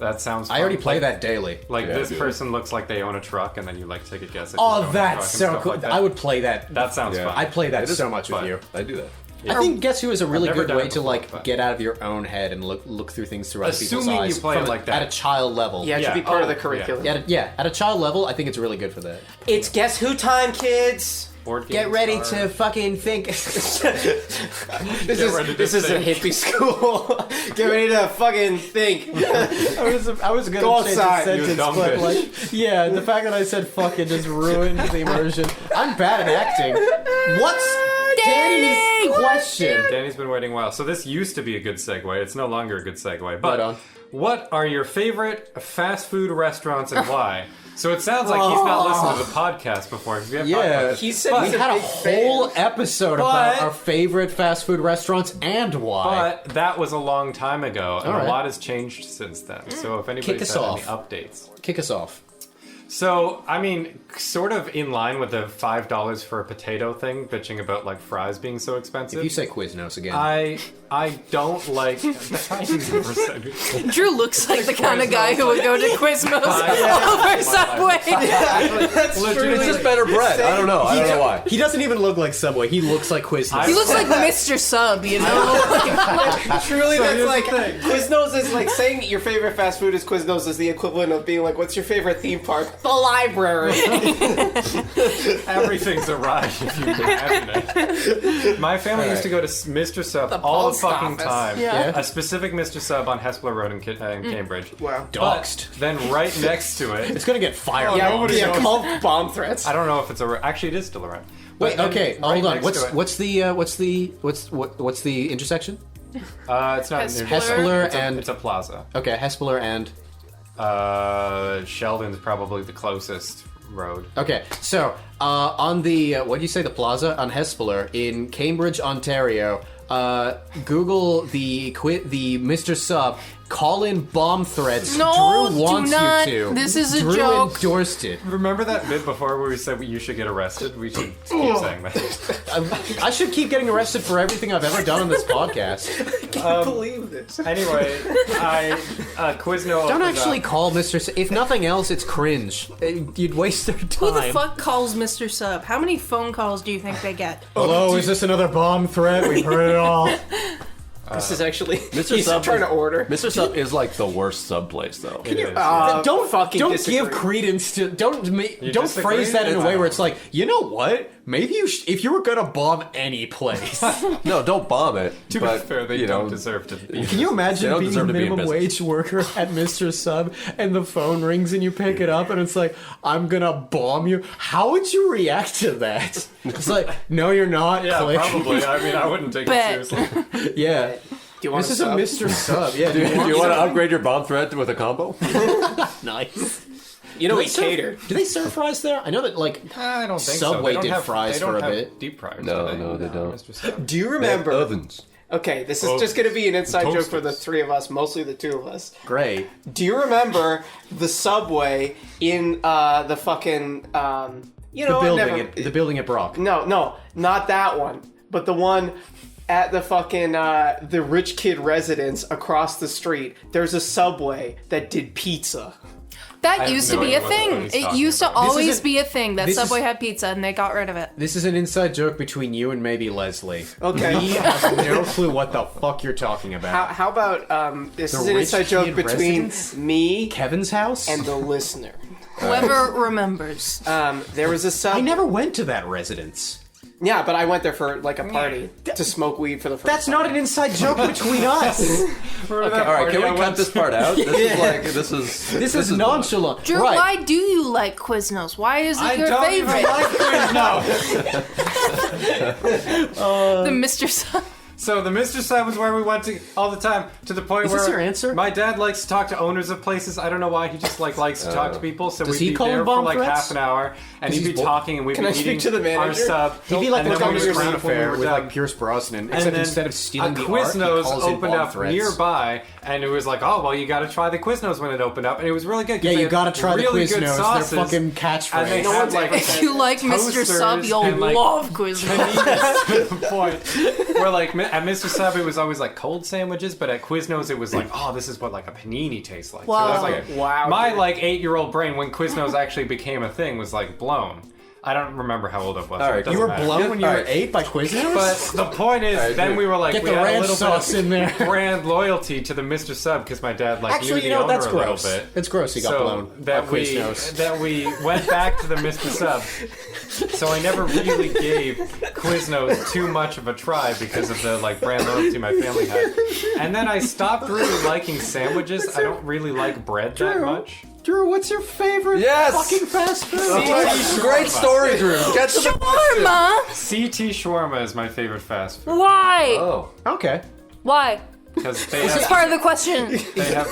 That sounds fun. I already play that daily. Like, Yeah, this dude. person looks like they own a truck, and then you, like, take a guess at who Oh, owns a that's truck and so stuff cool. like that. I would play that. That sounds Yeah. fun. I play that It is so much with fun. you. I do that. I think Guess Who is a really never good done way it to before, like but- get out of your own head and look through things through other people's Assuming you eyes play it from like that. at a child level. Yeah, it should Yeah. be part of the Oh, curriculum. At a child level, I think it's really good for that. It's Guess Who time, kids. Board Get games ready are- to fucking think. This ready to is a think. hippie school. Get ready to fucking think. I was gonna Go change outside, the you sentence, dumb but bitch. like, yeah, the fact that I said fucking just ruined the immersion. I'm bad at acting. What's Danny's question? Danny's been waiting a while. So this used to be a good segue. It's no longer a good segue. Right But on. what are your favorite fast food restaurants and why? So it sounds like he's not listened to the podcast before. 'Cause we have talked about Yeah, this. He said But- he's we a had a big whole fan. episode about But- our favorite fast food restaurants and why. But that was a long time ago, and All right. a lot has changed since then. So if Kick anybody's us had off. any updates. Kick us off. So, I mean, sort of in line with the $5 for a potato thing, bitching about, like, fries being so expensive. If you say Quiznos again. I don't like... Drew looks like the kind of guy who would go to Quiznos over Subway. That's truly It's just better bread. I don't know. I don't know why. He doesn't even look like Subway. He looks like Quiznos. He looks like Mr. Sub, you know? truly that's here's like the thing. Quiznos is like saying your favorite fast food is Quiznos is the equivalent of being like, what's your favorite theme park? The library. Everything's a ride if you can imagine it. My family used to go to Mr. Sub all the post fucking office. time. Yeah. A specific Mr. Sub on Hespler Road in Cambridge. Wow. Doxed. But then right next to it, It's gonna get fired. Yeah, nobody yeah, knows. called bomb threats. I don't know if it's actually it is still around. But Wait, then okay, right hold on. next to it- What's the intersection? It's not Hespler. Hespler it's and it's a plaza. okay, Hespler and Sheldon's probably the closest road. okay. So on the what do you say the plaza on Hespler in Cambridge, Ontario. Google the Mr. Sub. Call in bomb threats. No, Drew do wants not. you to. This is a Drew joke. endorsed it. Remember that bit before where we said you should get arrested? We should keep saying that. I should keep getting arrested for everything I've ever done on this podcast. I can't believe this. Anyway, Quizno. Don't opens actually up. call Mr. S if nothing else, it's cringe. You'd waste their time. Who the fuck calls Mr. Sub? How many phone calls do you think they get? Hello, is this another bomb threat? We've heard it all. This is actually Mr. he's Sub trying to is- order. Mr. Sub is like the worst sub place, though. It is. Don't fucking disagree. give credence to don't disagree? phrase that in a It's- way where it's like, you know what? Maybe if you were gonna bomb any place, No, don't bomb it. To be but, fair, they you don't know, deserve to be. can you They imagine don't being a deserve to be in minimum business. wage worker at Mr. Sub and the phone rings and you pick it up and it's like, I'm gonna bomb you? How would you react to that? It's like, no, you're not. Yeah, Click. probably. I mean, I wouldn't take Bet. it seriously. Yeah. Do you want This is a Mr. Sub. Yeah. Do you want to upgrade your bomb threat with a combo? Nice. You know Do we they serve- cater. Do they serve fries there? I know that like I don't think so. Subway They don't did have fries they don't for a have bit. Deep fryers. No, do no, they don't. Mr. Sub. Do you remember? Ovens. Okay, this is just going to be an inside joke for the Toasters. three of us, mostly the two of us. great. Do you remember the subway in the fucking you know The building at Brock. No, not that one, but the one at the fucking the rich kid residence across the street. There's a Subway that did pizza. That have used no to be a idea what thing. he's It talking used to about. always isn't- be a thing that this is- Subway had pizza and they got rid of it. This is an inside joke between you and maybe Leslie. Okay. He has no clue what the fuck you're talking about. How about this The is an rich inside joke kid between residence? me Kevin's house? and the listener. Whoever remembers. There was a sub. I never went to that residence. Yeah, but I went there for like a party to smoke weed for the first That's time. not an inside joke between us. All right, can we cut this part out? This is like this is nonchalant. Drew, right. why do you like Quiznos? Why is it I your don't even favorite? like Quiznos. The Mr. Sub. So the Mr. Sub was where we went to all the time, to the point Is where this your answer? my dad likes to talk to owners of places. I don't know why. He just likes to talk to people. So Does we'd he be call there them for bomb like threats? half an hour, and he'd be he's talking, and we'd Can be I speak eating to the our manager? sub. He'd be like and the then we Thomas would Crown leave when we Affair were with done. like Pierce Brosnan, And except then instead of stealing a the art, he Quiznos calls in opened bomb up threats. nearby, And it was like, oh, well, you got to try the Quiznos when it opened up. And it was really good. 'cause Yeah, they you had gotta try the really Quiznos. good Their sauces, fucking And they catchphrase. had like If you like Mr. Sub, toasters you'll and, like, love Quiznos. to the point where like at Mr. Sub it was always like cold sandwiches, but at Quiznos it was like, oh, this is what like a panini tastes like. Wow. So it was like, Wow, my dude. like 8-year-old brain when Quiznos actually became a thing was like blown. I don't remember how old I was. All so it right, doesn't You were matter. blown when you All were right. 8 by Quiznos? But the point is, Alright, then dude. we were like, Get we the had a ranch little sauce bit in there. of brand loyalty to the Mr. Sub because my dad like Actually, knew you the know, owner that's a little gross. bit. It's gross he got blown by that we Quiznos. that we went back to the Mr. Sub. So I never really gave Quiznos too much of a try because of the like brand loyalty my family had. And then I stopped really liking sandwiches. I don't really like bread that much. Drew, what's your favorite Yes! fucking fast food? Great story, Drew. Get to the Shawarma! CT shawarma is my favorite fast food Why? Oh. Okay. Why? because they This is have, part of the question. they have.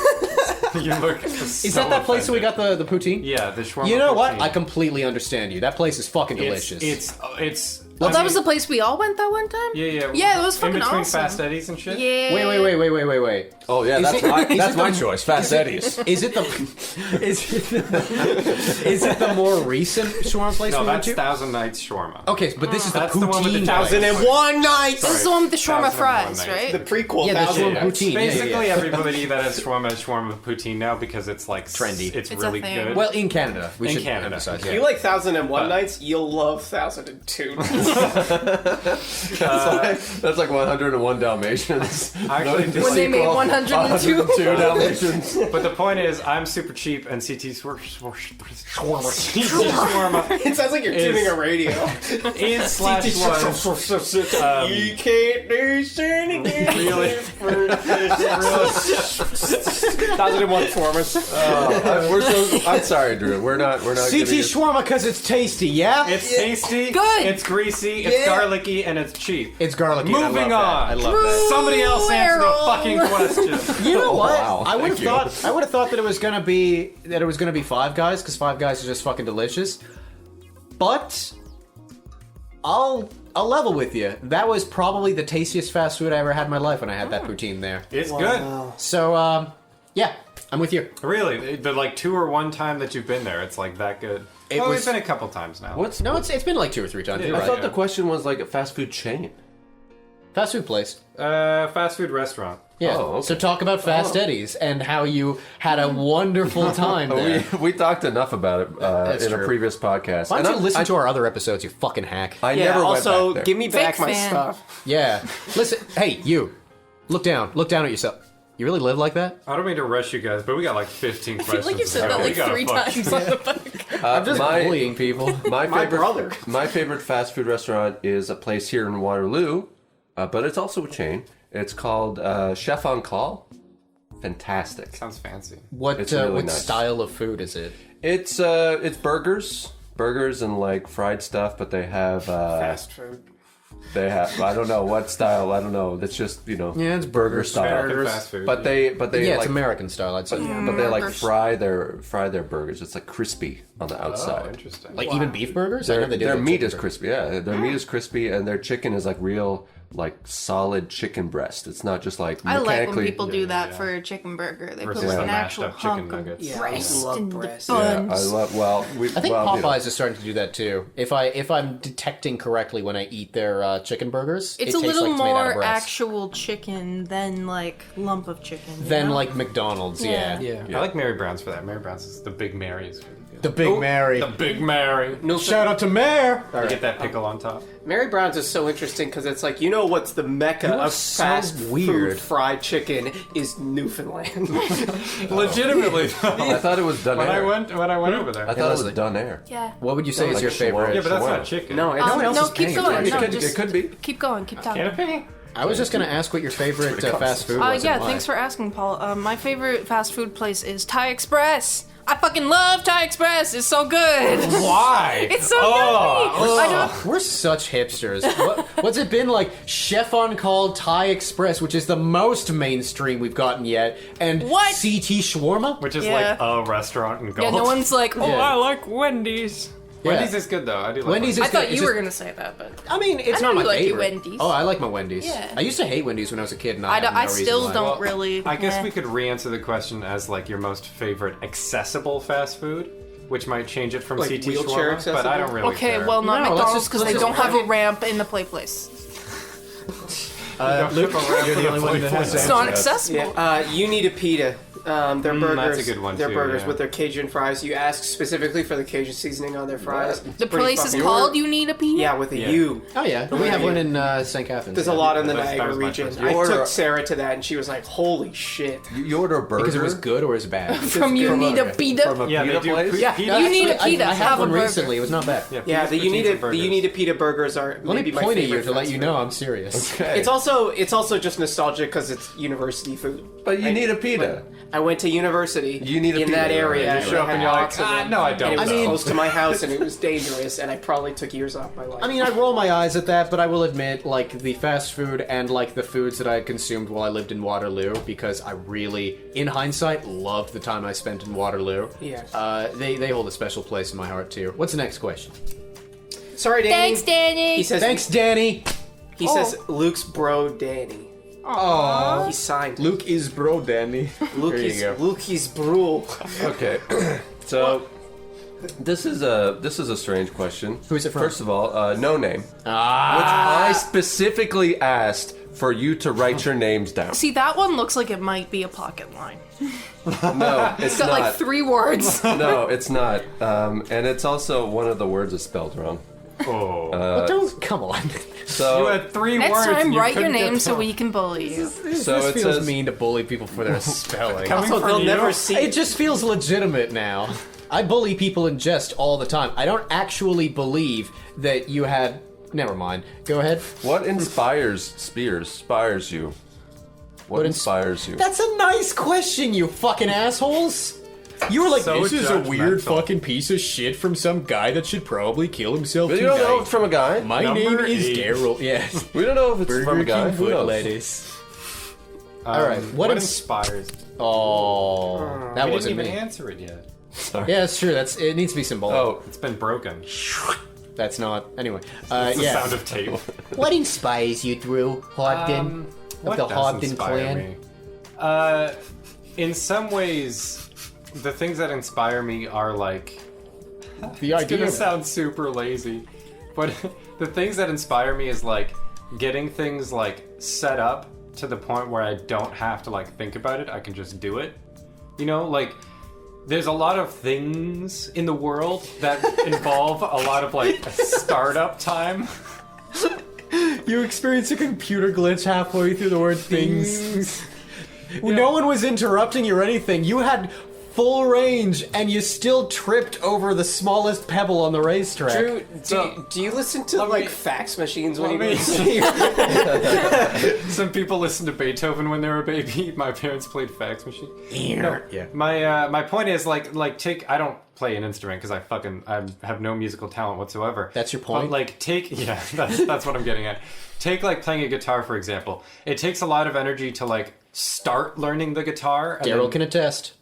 You look. Is that place where we got the poutine? Yeah, the shawarma. You know what? poutine. I completely understand you. That place is fucking delicious. It's. Well, I that mean, was the place we all went that one time? Yeah, yeah. Yeah, it was in fucking between awesome. Fast Eddie's and shit. Yeah. Wait. Oh yeah, Is that's it- my is that's it my the- choice. Fast Eddie's. Is it the is it the more recent shawarma place No, we went that's to? Thousand Nights shawarma. Okay, but this is the That's the one with the poutine. thousand- 1001 nights! This is the one with the shawarma 1001 fries, nights. right? The prequel. Yeah, the 1000 shawarma nights. poutine. Basically, everybody that has shawarma is shawarma poutine now because it's like Trendy. It's It's a really thing. good. Well, in Canada, we In should Canada. emphasize. If Yeah. you like 1001 nights, you'll love 1002 That's like 101 Dalmatians. Actually, The when they made sequel, 102. 102 Dalmatians. but the point is, I'm super cheap, and CT shawarma It sounds like you're Is- tuning a radio. is slash was You can't do anything really 1001 performance. I'm sorry, Drew. We're not. CT giving you- shawarma because it's tasty, yeah? It's tasty, Good. it's greasy, it's garlicky, and it's cheap. It's garlicky. Moving on. I love that. Somebody else answer the Errol. fucking question. You know what? wow. I would have Thank you. thought. I would have thought that it was gonna be Five Guys because Five Guys is just fucking delicious. But I'll level with you. That was probably the tastiest fast food I ever had in my life when I had that poutine there. It's good. So yeah, I'm with you. Really, the like 2 or 1 time that you've been there, it's like that good. It Well, was- it's been a couple times now. What's No, it's been like 2 or 3 times. Yeah, You're I right. thought the question was like a fast food chain. Fast food place. Fast food restaurant. Yeah. Oh, okay. So talk about Fast Eddie's and how you had a wonderful time there. We talked enough about it in true. a previous podcast. Why And don't you listen I- to our other episodes, you fucking hack? I Yeah, never also, went back there. give me back Fake my fan. stuff. Yeah. Listen, hey, you. Look down at yourself. You really live like that? I don't mean to rush you guys, but we got like 15 I feel questions. like you've said that We like gotta 3 fuck- times on the podcast. I'm just my- bullying people. My favorite, brother. My favorite fast food restaurant is a place here in Waterloo, but it's also a chain. It's called Chef on Call. Fantastic. Sounds fancy. What It's really what nice. style of food is it? It's burgers and like fried stuff, but they have Fast food. I don't know what style. I don't know. That's just Yeah, it's burger style. American fast food. But they Yeah, like it's American style, I'd say. but they like Burgers. fry their burgers. It's like crispy on the Oh, outside. interesting. Like even beef burgers? I know Their, they do their that meat chicken is burgers. crispy. Yeah, their meat is crispy, and their chicken is like real, like solid chicken breast. It's not just like I like when mechanically. people do that for a chicken burger. They Versus put like the an mashed actual up chicken hunk nuggets. of Yeah, breast I love in the breast. Yeah, buns. I love. Well, I think well, Popeyes is starting to do that too. If I'm detecting correctly when I eat their chicken burgers, It's it a tastes little like it's made out of more breast. actual chicken than like lump of chicken. you Than know? like McDonald's, yeah. Yeah. I like Mary Brown's for that. Mary Brown's is the Big Mary is really good. The Big Mary. The Big Mary. No, Shout out to Mare! You get that pickle on top. Mary Brown's is so interesting because it's like, you know what's the mecca are of so fast weird. food fried chicken is Newfoundland. Legitimately, I thought it was done when I air. went over there. I thought it was done air. Yeah. What would you say is like your favorite? Yeah, but that's Shawarma. not chicken. no, it's one else no, is keep paying going. attention. No, It just could be. keep going. Keep talking. Canopy? I was just gonna ask what your favorite fast food was. Yeah, and why. thanks for asking, Paul. My favorite fast food place is Thai Express. I fucking love Thai Express. It's so good. Why? It's so yummy. I don't. We're such hipsters. What's it been like? Chef on Call Thai Express, which is the most mainstream we've gotten yet, and What? CT Shawarma. Which is Yeah. like a restaurant in Yeah, Gulf. no one's like, oh, Yeah. I like Wendy's. Wendy's is good though. I do like Wendy's I is good. thought It's you just- were gonna say that, but I mean, it's I know not my you like your favorite. Wendy's. Oh, I like my Wendy's. Yeah. I used to hate Wendy's when I was a kid, and I, have no reason still why. don't really. I guess eh. we could re-answer the question as like your most favorite accessible fast food, which might change it from Like CT wheelchair shawarma, but I don't really Okay, care. well, not No, let's McDonald's just- because they let's don't just- have a ramp in the play place. Luke, you're the only one that has It's to not answer that. accessible. You need a pita. Their burgers. that's a good one, Their too, burgers yeah. with their Cajun fries. You ask specifically for the Cajun seasoning on their fries. The It's pretty place is fucking- called You Need a Pizza? Yeah, with a Yeah. U. Oh yeah, we have one in St. Catharines. There's a lot in the That Niagara was my region. first I order- took Sarah to that, and she was like, "Holy shit!" You order a burger because it was good or it was bad. From You Need a Pizza? from a Yeah, they pita do. place. Yeah, Pita- You need a actually, pita, I have had a one burger. recently. It was not bad. Yeah, pita's the poutines and burgers. You need a pita burgers are Let maybe me my point at favorite you to let fast you food. know I'm serious. Okay. It's also just nostalgic because it's university food. But you need a pita. I went to university You need a in pita, that area. right? You show up and you're like, no, I don't. And it was I mean- close to my house, and it was dangerous, and I probably took years off my life. I mean, I roll my eyes at that, but I will admit, like, the fast food and, like, the foods that I had consumed while I lived in Waterloo, because I really, in hindsight, loved the time I spent in Waterloo. Yeah. They hold a special place in my heart, too. What's the next question? Sorry, Danny. Thanks, Danny. He says, Thanks, Danny! He says, Luke's bro, Danny. Aww. He signed. Luke is bro, Danny. Luke there you is go. Luke is bro. Okay. So this is a strange question. Who's it from? First of all, no name. Ah! Which I specifically asked for you to write your names down. See, that one looks like it might be a pocket line. No, it's It's got not. like 3 words. No, it's not. And it's also one of the words is spelled wrong. Oh. But don't, come on. So you had 3 Next words. time, and you write your couldn't get name so them. we can bully you. so this it feels says mean to bully people for their spelling. Coming So from they'll you? never see. It just feels legitimate now. I bully people in jest all the time. I don't actually believe that you had... Never mind. Go ahead. what inspires you? What What inspires you? That's a nice question, you fucking assholes! You were like, So this is a weird judgmental. fucking piece of shit from some guy that should probably kill himself But you don't know tonight. it's from a guy. My Number name is 8. Daryl. Yes. We don't know if it's from Burger a guy. King Who foot knows? lettuce. All right. What inspires? Oh, that We wasn't didn't even me. answer it yet. Yeah, that's true. It needs to be symbolic. Oh, It's been broken. That's not. Anyway. It's the yeah. sound of tape. What inspires you, Drew Hobden? What the does Hobden inspire clan? me? In some ways, the things that inspire me are like. The It's idea. gonna sound super lazy, but the things that inspire me is like getting things like set up to the point where I don't have to like think about it. I can just do it. You know, like there's a lot of things in the world that involve a lot of like startup time. You experienced a computer glitch halfway through the word things. No one was interrupting you or anything. You had full range, and you still tripped over the smallest pebble on the racetrack. Drew, So- do you listen to Let like me- fax machines when let you me- sleep? Some people listen to Beethoven when they were a baby. My parents played fax machine. No, Yeah. my point is like take. I don't play an instrument because I have no musical talent whatsoever. That's your point? But like that's what I'm getting at. Take like playing a guitar for example. It takes a lot of energy to like start learning the guitar. And Daryl then- can attest.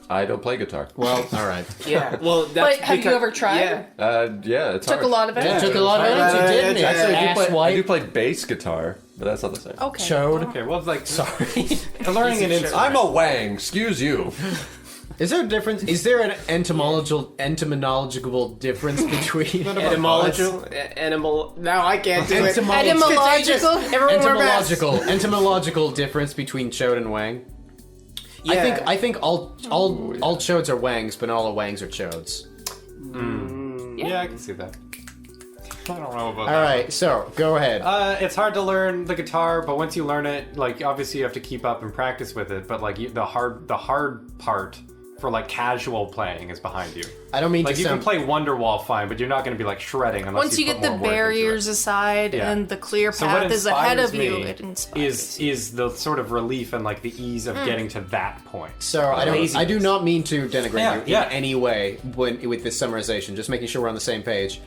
I don't play guitar. Well, all right. Yeah. Well, that's But have you because- ever tried? Yeah. Yeah, it's Took hard. a lot of It energy. took a lot of energy, didn't it? Actually, I Ass do wipe. play bass guitar, but that's not the same. Okay. Chode. Okay, well, it's like Sorry. learning an instrument. I'm a wang. Excuse you. Is there a difference? Is there an etymological difference between Etymological. Now I can't do it. Etymological? Everyone wear masks. entomological difference between chode and wang? Yeah. I think all chodes are wangs, but not all wangs are chodes. Yeah, I can see that. I don't know about All right, so go ahead. It's hard to learn the guitar, but once you learn it, like obviously you have to keep up and practice with it. But like the hard part for like casual playing is behind you. I don't mean Like to you can sound. play Wonderwall fine, but you're not going to be like shredding unless Once you put get the more work into barriers it. aside Yeah. and the clear So what path is ahead of inspires you, me it inspires. is the sort of relief and like the ease of getting to that point. So I do not mean to denigrate Yeah, you yeah. in any way with this summarization. Just making sure we're on the same page.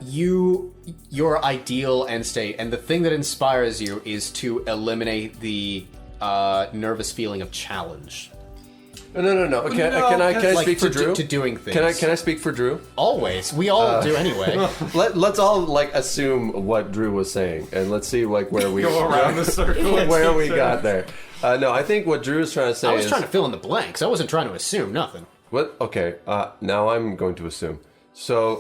Your ideal end state and the thing that inspires you is to eliminate the nervous feeling of challenge. No. Can I Like, speak for Drew? to doing things. Can I speak for Drew? Always. We all do anyway. Let's all like assume what Drew was saying, and let's see like where we Go around the circle. and where see we if got there. No, I think what Drew is trying to say I was is trying to fill in the blanks. I wasn't trying to assume nothing. what. Okay, now I'm going to assume. So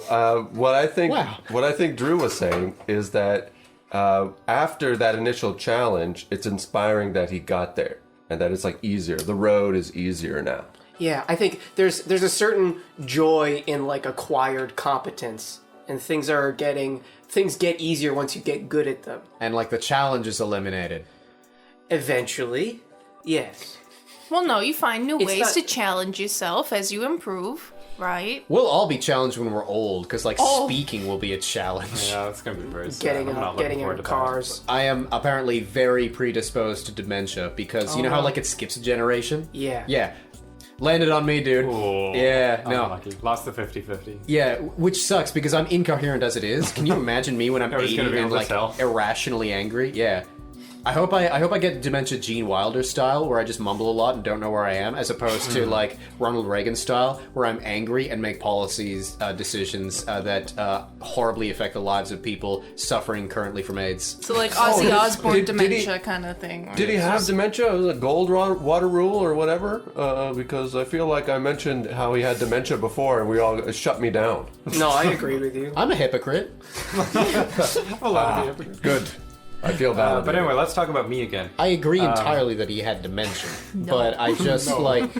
what I think Drew was saying is that after that initial challenge, it's inspiring that he got there and that it's like easier. The road is easier now. Yeah, I think there's a certain joy in like acquired competence, and things get easier once you get good at them. And like the challenge is eliminated. Eventually, yes. Well, no, you find new ways not- to challenge yourself as you improve, right? We'll all be challenged when we're old, because like Oh. speaking will be a challenge. Yeah, that's gonna be very sad. Getting I'm not out, looking getting forward in to cars. I am apparently very predisposed to dementia because you know how like it skips a generation? Yeah. Yeah. Landed on me, dude. that. Ooh, Yeah, no. unlucky. Lost the 50-50. Yeah, which sucks because I'm incoherent as it is. Can you imagine me when I'm Nobody's 80 gonna be and able to like tell. irrationally angry? Yeah. I hope I get dementia Gene Wilder style where I just mumble a lot and don't know where I am, as opposed to like Ronald Reagan style where I'm angry and make policies decisions that horribly affect the lives of people suffering currently from AIDS. So like Ozzy Osbourne did he- dementia kind of thing. Did he have dementia? Was it gold water rule or whatever? Because I feel like I mentioned how he had dementia before and we all shut me down. No, I agree with you. I'm a hypocrite. Good. I feel validated. But anyway, let's talk about me again. I agree entirely that he had dementia, but I just like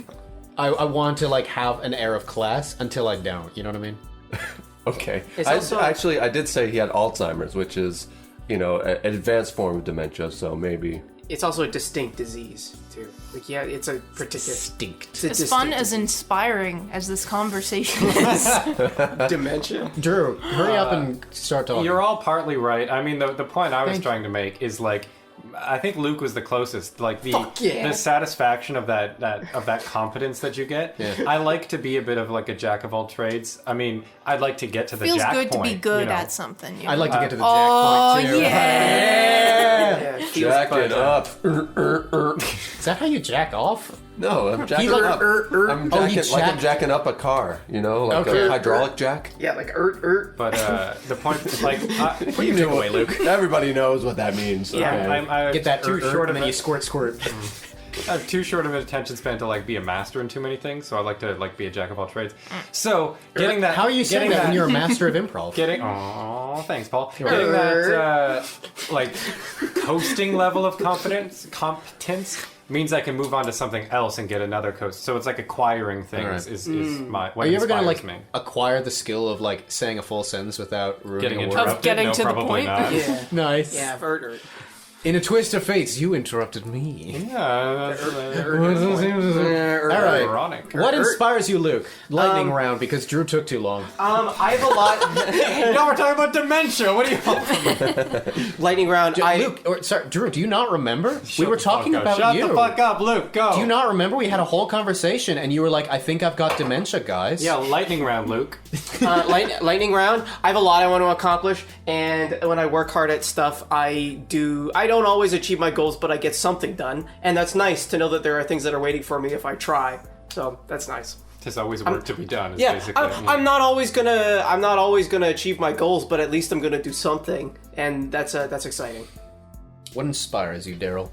I want to like have an air of class until I don't. You know what I mean? Okay. It's I also- did say he had Alzheimer's, which is, an advanced form of dementia, so maybe. It's also a distinct disease too. Like yeah, it's a particular Distinct. it's a As fun distinct as inspiring as this conversation is. dementia. Drew, hurry up and start talking. You're all partly right. I mean, the point I was Thank trying to make is like, I think Luke was the closest. Like Fuck yeah. the satisfaction of that competence that you get. Yeah. I like to be a bit of like a jack of all trades. I mean, I'd like to get to the Feels jack good point, to be good you know. at something. You know? I'd like to get to the Oh jackpot too. yeah. Yeah, it feels Jack it fun. up. Is that how you jack off? No, I'm jacking like- up. I'm Oh, he jacking, like I'm jack- jacking up a car, like Okay. a hydraulic jack. Yeah, like But the point, like, Put your dick away, Luke. Everybody knows what that means. Yeah, okay? I Get that too short short of and then a- you squirt. I have too short of an attention span to like be a master in too many things, so I like to like be a jack of all trades. So getting that, How are you saying getting that when you're a master of improv? getting? Oh, thanks, Paul. Getting that like coasting level of competence means I can move on to something else and get another coast. So it's like acquiring things Alright. is my. What Are you ever gonna inspires like me. acquire the skill of like saying a full sentence without ruining Getting a word? interrupted? getting No, to the probably point? not. Yeah, Nice. yeah, In a twist of fate, you interrupted me. Yeah, that's All right. ironic. What inspires you, Luke? Lightning round because Drew took too long. I have a lot. No, we're talking about dementia. What do you? Lightning round. Sorry, Drew. Do you not remember? We were talking about Shut you. the fuck up, Luke. Go. Do you not remember? We had a whole conversation, and you were like, "I think I've got dementia, guys." Yeah, lightning round, Luke. Lightning round. I have a lot I want to accomplish, and when I work hard at stuff, I don't always achieve my goals, but I get something done, and that's nice to know that there are things that are waiting for me if I try. So that's nice. There's always work to be done. Is Yeah, basically. I'm not always gonna achieve my goals, but at least I'm gonna do something, and that's exciting. What inspires you, Daryl?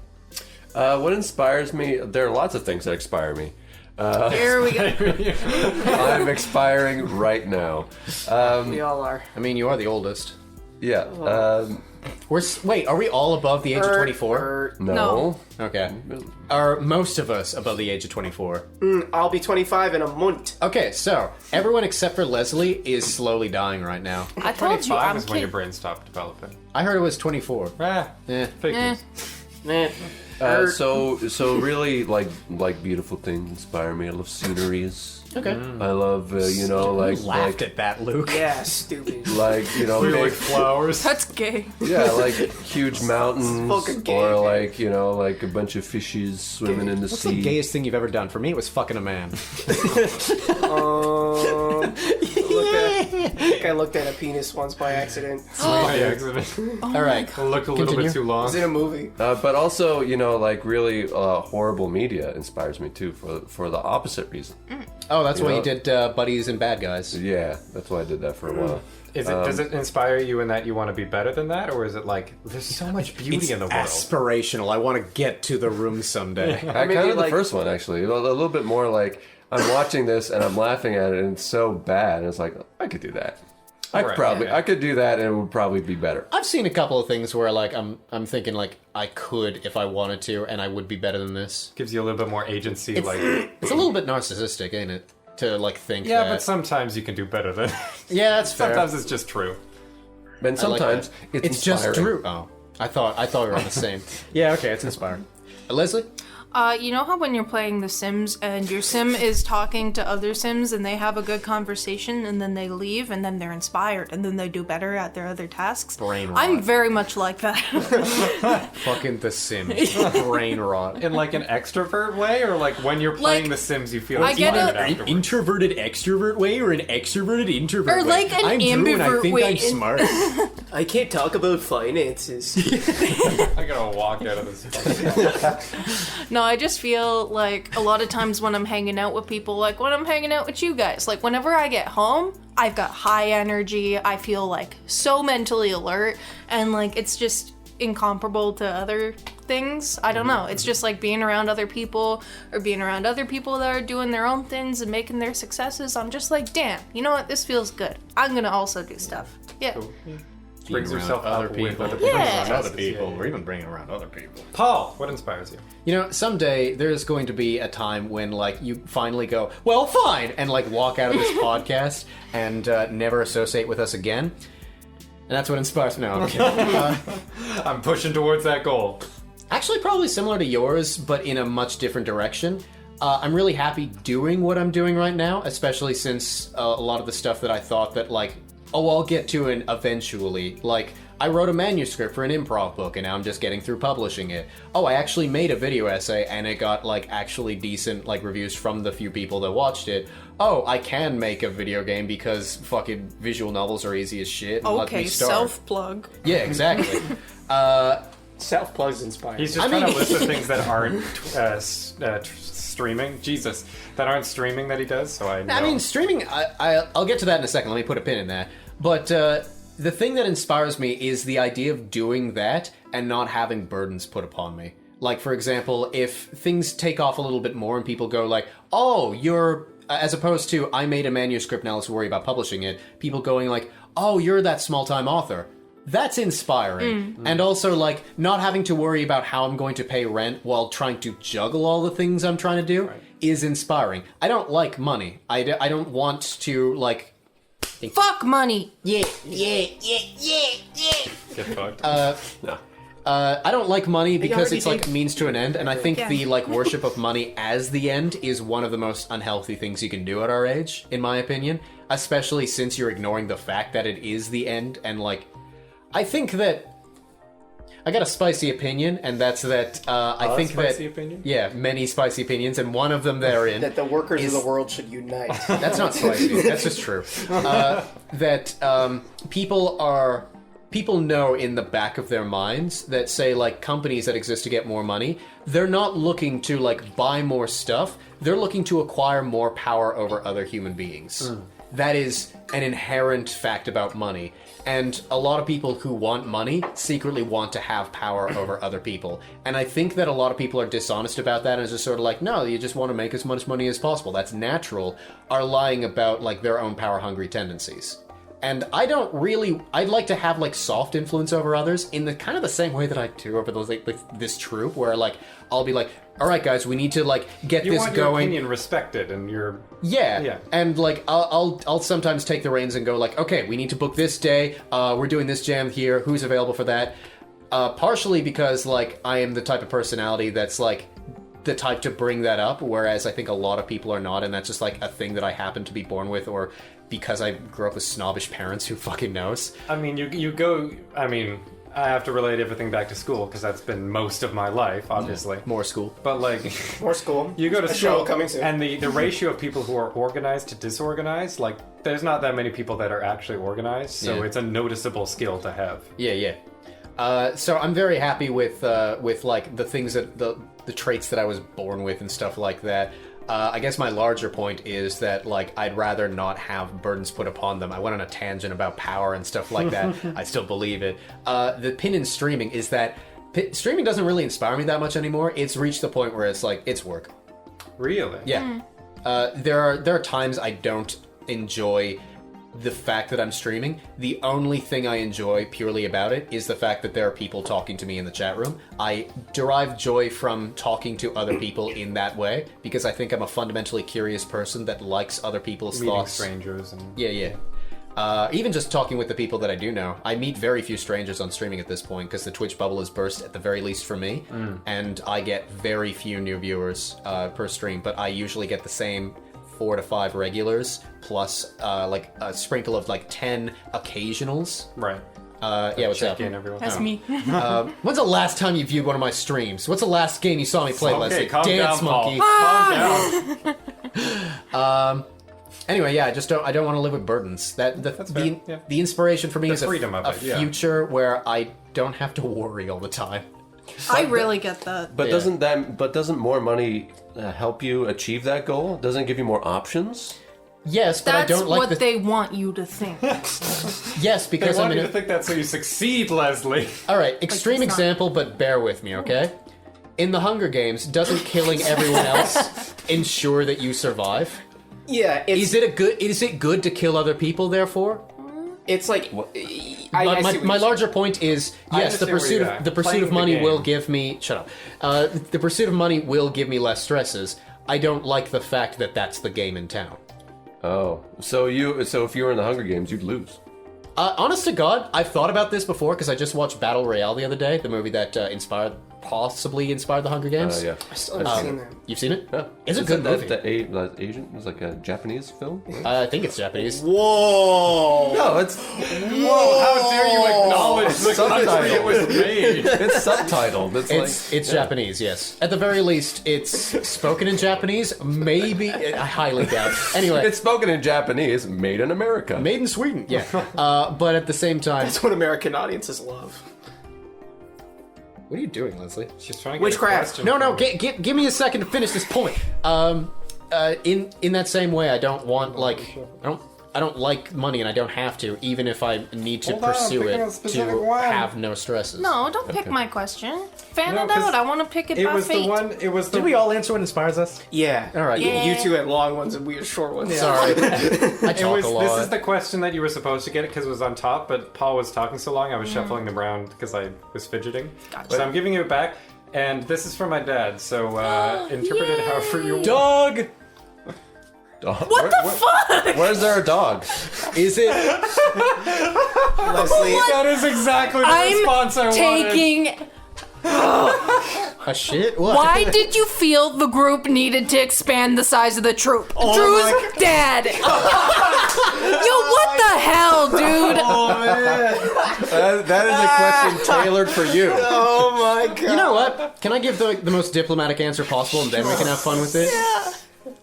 What inspires me? There are lots of things that inspire me. Here we go. I'm expiring right now. We all are. I mean, you are the oldest. Yeah. Wait, are we all above the age of 24? No. No. Okay. Are most of us above the age of 24? I'll be 25 in a month. Okay, so everyone except for Leslie is slowly dying right now. I told you 25 I'm is when your kid. brain stopped developing. I heard it was 24. Ah, Eh. fake Eh. news. Man. So really, like beautiful things inspire me. I love sceneries. Okay. I love, Laughed at that, Luke. Yeah, stupid. big, flowers. That's gay. yeah, like huge mountains, fucking gay, or man. like a bunch of fishes swimming in the What's sea. the gayest thing you've ever done? For me, it was fucking a man. I think I looked at a penis once by accident. By accident. All right. Looked a little Continue. bit too It long. was in a movie. But also, like really horrible media inspires me too for the opposite reason. Oh, that's why know? you did Buddies and Bad Guys. Yeah, that's why I did that for a while. Does it inspire you in that you want to be better than that, or is it like there's so much beauty in the world? Aspirational. I want to get to the room someday. I Maybe, kind of like- the first one actually. A little bit more like I'm watching this and I'm laughing at it and it's so bad. And it's like I could do that. I could do that and it would probably be better. I've seen a couple of things where like I'm thinking like I could if I wanted to, and I would be better than this. Gives you a little bit more agency. It's a little bit narcissistic, ain't it? To like think. Yeah, that. but sometimes you can do better than. Yeah, that's fair. Sometimes it's just true. And sometimes it's just inspiring. true. Oh, I thought we were on the same. Yeah, okay, it's inspiring. Leslie? You know how when you're playing The Sims and your Sim is talking to other Sims and they have a good conversation and then they leave and then they're inspired and then they do better at their other tasks? Brain rot. I'm very much like that. Fucking The Sims. Brain rot. In like an extrovert way, or like when you're playing Like, The Sims, you feel I get inspired it. afterwards? Introverted extrovert way or an extroverted introvert Or way? like an I'm Drew and I ambivert think way I'm in- smart. I can't talk about finances. I gotta walk out of this. No, I just feel like a lot of times when I'm hanging out with people, like when I'm hanging out with you guys, like whenever I get home, I've got high energy. I feel like so mentally alert, and like it's just incomparable to other things. I don't know. It's just like being around other people or being around other people that are doing their own things and making their successes. I'm just like, damn, you know what? This feels good. I'm gonna also do stuff. Yeah. Brings yourself other up with people. other Yeah. people's Other people. We're even bringing around other people. Paul, what inspires you? You know, someday there's going to be a time when, like, you finally go, well, fine, and, like, walk out of this podcast and never associate with us again. And that's what inspires me. No, I'm kidding. I'm pushing towards that goal. Actually, probably similar to yours, but in a much different direction. I'm really happy doing what I'm doing right now, especially since a lot of the stuff that I thought that, like, oh, I'll get to it eventually. Like, I wrote a manuscript for an improv book, and now I'm just getting through publishing it. Oh, I actually made a video essay, and it got, like, actually decent, like, reviews from the few people that watched it. Oh, I can make a video game because fucking visual novels are easy as shit. And let me Okay, start. self-plug. Yeah, exactly. Self-plugs inspired. He's just I trying mean- to list the things that aren't streaming. Jesus, that aren't streaming that he does. So I know. I mean, streaming, I'll get to that in a second. Let me put a pin in that. But the thing that inspires me is the idea of doing that and not having burdens put upon me. Like, for example, if things take off a little bit more and people go like, oh, you're... As opposed to, I made a manuscript, now let's worry about publishing it. People going like, oh, you're that small-time author. That's inspiring. And also, like, not having to worry about how I'm going to pay rent while trying to juggle all the things I'm trying to do is inspiring. I don't like money. I don't want to, like... Fuck money. Yeah. Get fucked. No. I don't like money because already it's like did. means to an end, and I think Yeah. the like worship of money as the end is one of the most unhealthy things you can do at our age, in my opinion. Especially since you're ignoring the fact that it is the end, and like, I think that I got a spicy opinion, and that's that I think spicy that opinion? yeah, many spicy opinions, and one of them therein that the workers is- of the world should unite. That's not spicy. That's just true. That people know in the back of their minds that, say, like, companies that exist to get more money, they're not looking to, like, buy more stuff. They're looking to acquire more power over other human beings. That is an inherent fact about money. And a lot of people who want money secretly want to have power over other people. And I think that a lot of people are dishonest about that and is just sort of like, no, you just want to make as much money as possible. That's natural. Are lying about, like, their own power-hungry tendencies. And I don't really... I'd like to have, like, soft influence over others in the kind of the same way that I do over those, like this troop, where, like, I'll be like, all right, guys, we need to, like, get you this want your going. opinion respected, and your Yeah. And, like, I'll sometimes take the reins and go, like, okay, we need to book this day. We're doing this jam here. Who's available for that? Partially because, like, I am the type of personality that's, like, the type to bring that up, whereas I think a lot of people are not, and that's just, like, a thing that I happen to be born with, or because I grew up with snobbish parents, who fucking knows. I mean, you go. I mean, I have to relate everything back to school because that's been most of my life, obviously. More school. But like, More school. you go to A school, show coming soon. and the ratio of people who are organized to disorganized, like, there's not that many people that are actually organized, so Yeah. it's a noticeable skill to have. Yeah. So I'm very happy with like the things that the traits that I was born with and stuff like that. I guess my larger point is that like I'd rather not have burdens put upon them. I went on a tangent about power and stuff like that. I still believe it. The pin in streaming is that streaming doesn't really inspire me that much anymore. It's reached the point where it's like it's work. Really? Yeah. There are times I don't enjoy the fact that I'm streaming. The only thing I enjoy purely about it is the fact that there are people talking to me in the chat room. I derive joy from talking to other people in that way because I think I'm a fundamentally curious person that likes other people's Meeting thoughts. strangers and... Yeah. Even just talking with the people that I do know. I meet very few strangers on streaming at this point because the Twitch bubble has burst at the very least for me, and I get very few new viewers per stream, but I usually get the same 4 to 5 regulars plus like a sprinkle of like 10 occasionals. Right. Yeah, what's up? Check in, everyone. That's me. When's the last time you viewed one of my streams? What's the last game you saw me play, Okay, Leslie? calm Dance down, Monkey. Paul. Calm down. Anyway, yeah, I don't want to live with burdens. fair, The yeah. the inspiration for me is freedom of a it, yeah. future where I don't have to worry all the time. I really get that. But Yeah. doesn't more money help you achieve that goal? Doesn't it give you more options? Yes, but That's I don't like what the they want you to think. yes They because want I'm you in to think that so you succeed, Leslie. all right. Extreme it's not. example, but bear with me, okay? In the Hunger Games, doesn't killing everyone else ensure that you survive? Yeah, Is it good to kill other people? Therefore, it's like my larger point is yes, the understand where pursuit you're at. of the pursuit Playing of the money game. will give me the pursuit of money will give me less stresses. I don't like the fact that that's the game in town. Oh, so if you were in the Hunger Games, you'd lose. Honest to God, I've thought about this before because I just watched Battle Royale the other day, the movie that possibly inspired the Hunger Games. Yeah. I still haven't seen that. You've seen it? Yeah. It's a Is good that movie. The Asian? It's like a Japanese film. I think it's Japanese. Whoa! No, it's Whoa, how dare you acknowledge the country it was made? it's subtitled. It's Japanese, yes. At the very least, it's spoken in Japanese. Maybe I highly doubt. Anyway, It's spoken in Japanese, made in America. made in Sweden. Yeah, but at the same time, That's what American audiences love. what are you doing, Leslie? She's trying to get Witchcraft. a question. No, give me a second to finish this point. In that same way, I don't want I don't like money, and I don't have to, even if I need to Hold on, I'm pursue picking a it specific to one. have no stresses. No, don't pick my question. Fan No, it 'cause out. I want to pick it It by was fate. the one. It was the. Did we all answer what inspires us? Yeah. All right. Yeah. You two had long ones and we had short ones. Sorry, I It talk was, a lot. this is the question that you were supposed to get it because it was on top, but Paul was talking so long I was shuffling them around because I was fidgeting. Gotcha. So I'm giving you it back, and this is from my dad. So interpret it Yay. however you want. Dog. What the fuck? Where's there a dog? Is it? Leslie. That is exactly the response I I'm wanted. taking. A shit? What? Why did you feel the group needed to expand the size of the troop? Drew's dad. Yo, what the hell, dude? Oh man. That is a question tailored for you. Oh my god. You know what? Can I give the most diplomatic answer possible, and then we can have fun with it? Yeah.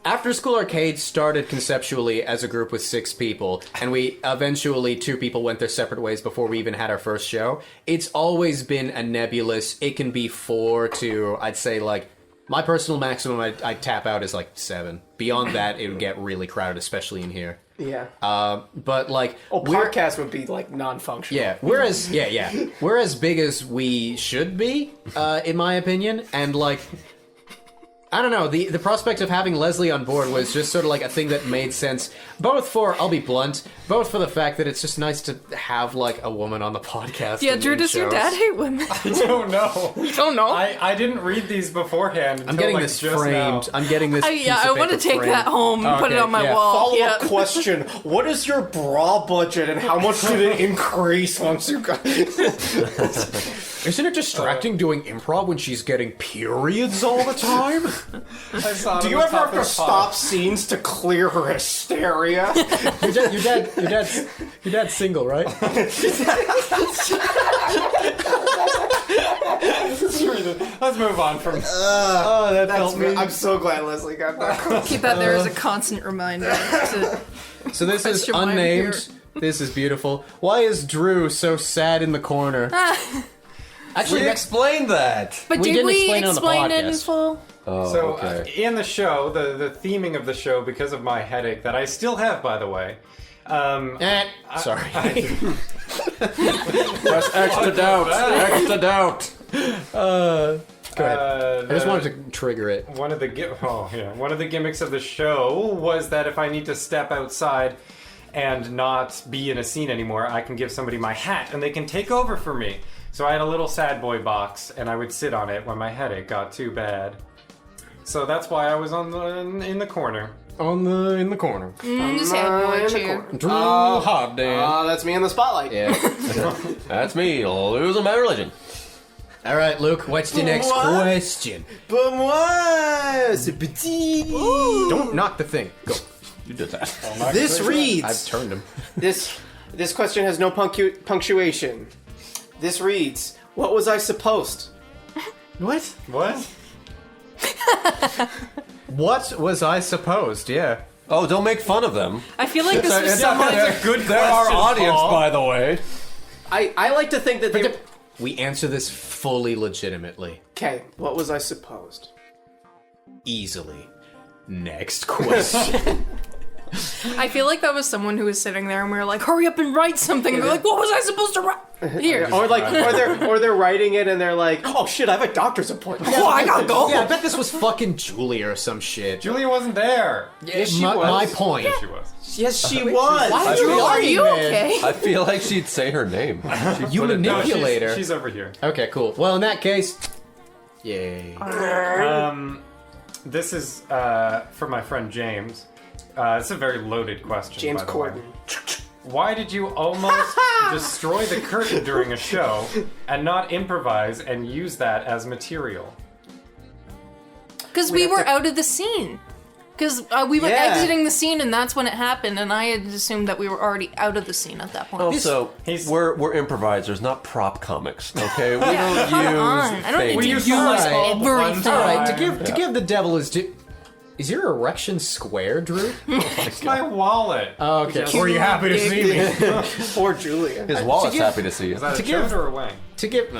After School Arcade started conceptually as a group with 6 people, and we eventually 2 people went their separate ways before we even had our first show. It's always been a nebulous. It can be 4 to, I'd say, like, my personal maximum I'd tap out is like 7. Beyond that, it would get really crowded, especially in here. Yeah. But like, Podcast would be like non-functional. yeah, we're as big as we should be, in my opinion, and like, I don't know, the prospect of having Leslie on board was just sort of like a thing that made sense, both for, I'll be blunt, both for the fact that it's just nice to have like a woman on the podcast. Yeah, and Drew, in does your shows. dad hate women? I don't know. You don't know? I didn't read these beforehand. I'm until, getting like, this just framed. now. I'm getting this. Yeah, piece I of want to paper take framed. that home and put it Okay, on my yeah. wall. Follow-up Yeah. question: what is your bra budget, and how much did it increase once you got? Isn't it distracting doing improv when she's getting periods all the time? Do you ever have to stop scenes to clear her hysteria? Your dad's single, right? Let's move on from. I'm so glad Leslie got that. Keep that there as a constant reminder. So this is Question why I'm unnamed. here. This is beautiful. Why is Drew so sad in the corner? Actually, We explained that. But We did didn't we explain it on the explain it in podcast. full? Oh, So okay. in the show, the theming of the show, because of my headache that I still have, by the way. Sorry. That's extra doubt. Extra doubt. Go ahead. I just wanted to trigger it. One of the one of the gimmicks of the show was that if I need to step outside and not be in a scene anymore, I can give somebody my hat and they can take over for me. So I had a little sad boy box and I would sit on it when my headache got too bad. So that's why I was in the corner. In the corner. Just had boy in the chair. corner. Drew Hobden. That's me in the spotlight. Yeah. That's me, losing my religion. All right, Luke. What's the next What? question? But moi, c'est petit. Don't knock the thing. Go. You did that. This I've reads. turned him. This question has no punctuation. This reads, what was I supposed? What? What? What was I supposed? Yeah. Oh, don't make fun of them. I feel like this was someone. They're our audience, by the way. I like to think that they... We answer this fully legitimately. Okay, what was I supposed? Easily. Next question. I feel like that was someone who was sitting there and we were like, hurry up and write something. And we're like, what was I supposed to write? Here. Or they're writing it and they're like, oh shit, I have a doctor's appointment. Oh, I gotta go. Yeah, I bet this was fucking Julia or some shit. Julia wasn't there. Yes, she my, was. my point. She was. Yes, she was. Why Are you okay? I feel like she'd say her name. You No, manipulator. she's over here. Okay, cool. Well, in that case, yay. This is for my friend James. It's a very loaded question. James by the way. Corden. Why did you almost destroy the curtain during a show and not improvise and use that as material? Because we were out of the scene. Because we were Yeah. exiting the scene and that's when it happened. And I had assumed that we were already out of the scene at that point. Also, He's- we're improvisers, not prop comics. Okay, we don't Come use. on. I don't need to things. use Alright. everything. All right, to give the devil his due. Is your erection square, Drew? It's my wallet. Okay. Were you happy to see me? Poor Julia. His wallet's give- happy to see you. Is that a to give- choke or a wang? To give.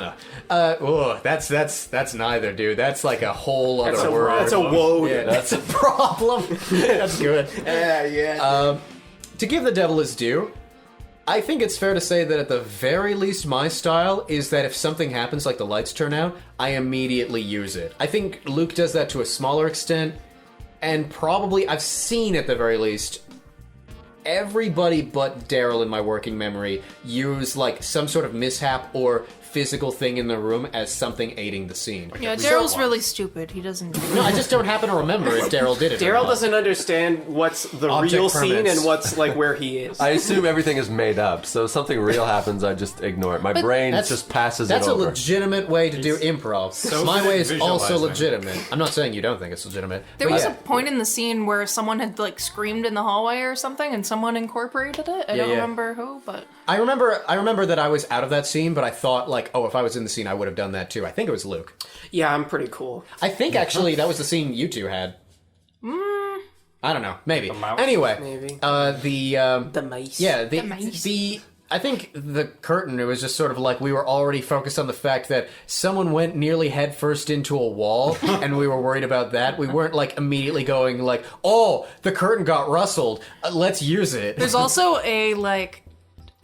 That's neither, dude. That's like a whole other That's a, word. that's a woe. Yeah, that's a problem. That's good. Yeah. To give the devil his due, I think it's fair to say that at the very least my style is that if something happens, like the lights turn out, I immediately use it. I think Luke does that to a smaller extent, and probably I've seen at the very least everybody but Daryl in my working memory use like some sort of mishap or physical thing in the room as something aiding the scene. Yeah, Daryl's really stupid. He doesn't do No, I just don't happen to remember if Daryl did it. or Daryl not. doesn't understand what's the Object real scene permits. and what's like where he is. I assume everything is made up, so if something real happens, I just ignore it. My brain That's- just passes That's it a over. legitimate way to do improv. so My good way at is also visualizing. legitimate. I'm not saying you don't think it's legitimate. There but was yeah. a point in the scene where someone had like screamed in the hallway or something, and someone incorporated it. I don't yeah. remember who, but I remember that I was out of that scene, but I thought like, oh, if I was in the scene, I would have done that too. I think it was Luke. Yeah, I'm pretty cool. I think actually that was the scene you two had. I don't know. Maybe. mouse? Anyway, Maybe. the mice. yeah, mice. the I think the curtain, it was just sort of like we were already focused on the fact that someone went nearly headfirst into a wall and we were worried about that. We weren't like immediately going like, oh, the curtain got rustled. Let's use it. there's also a like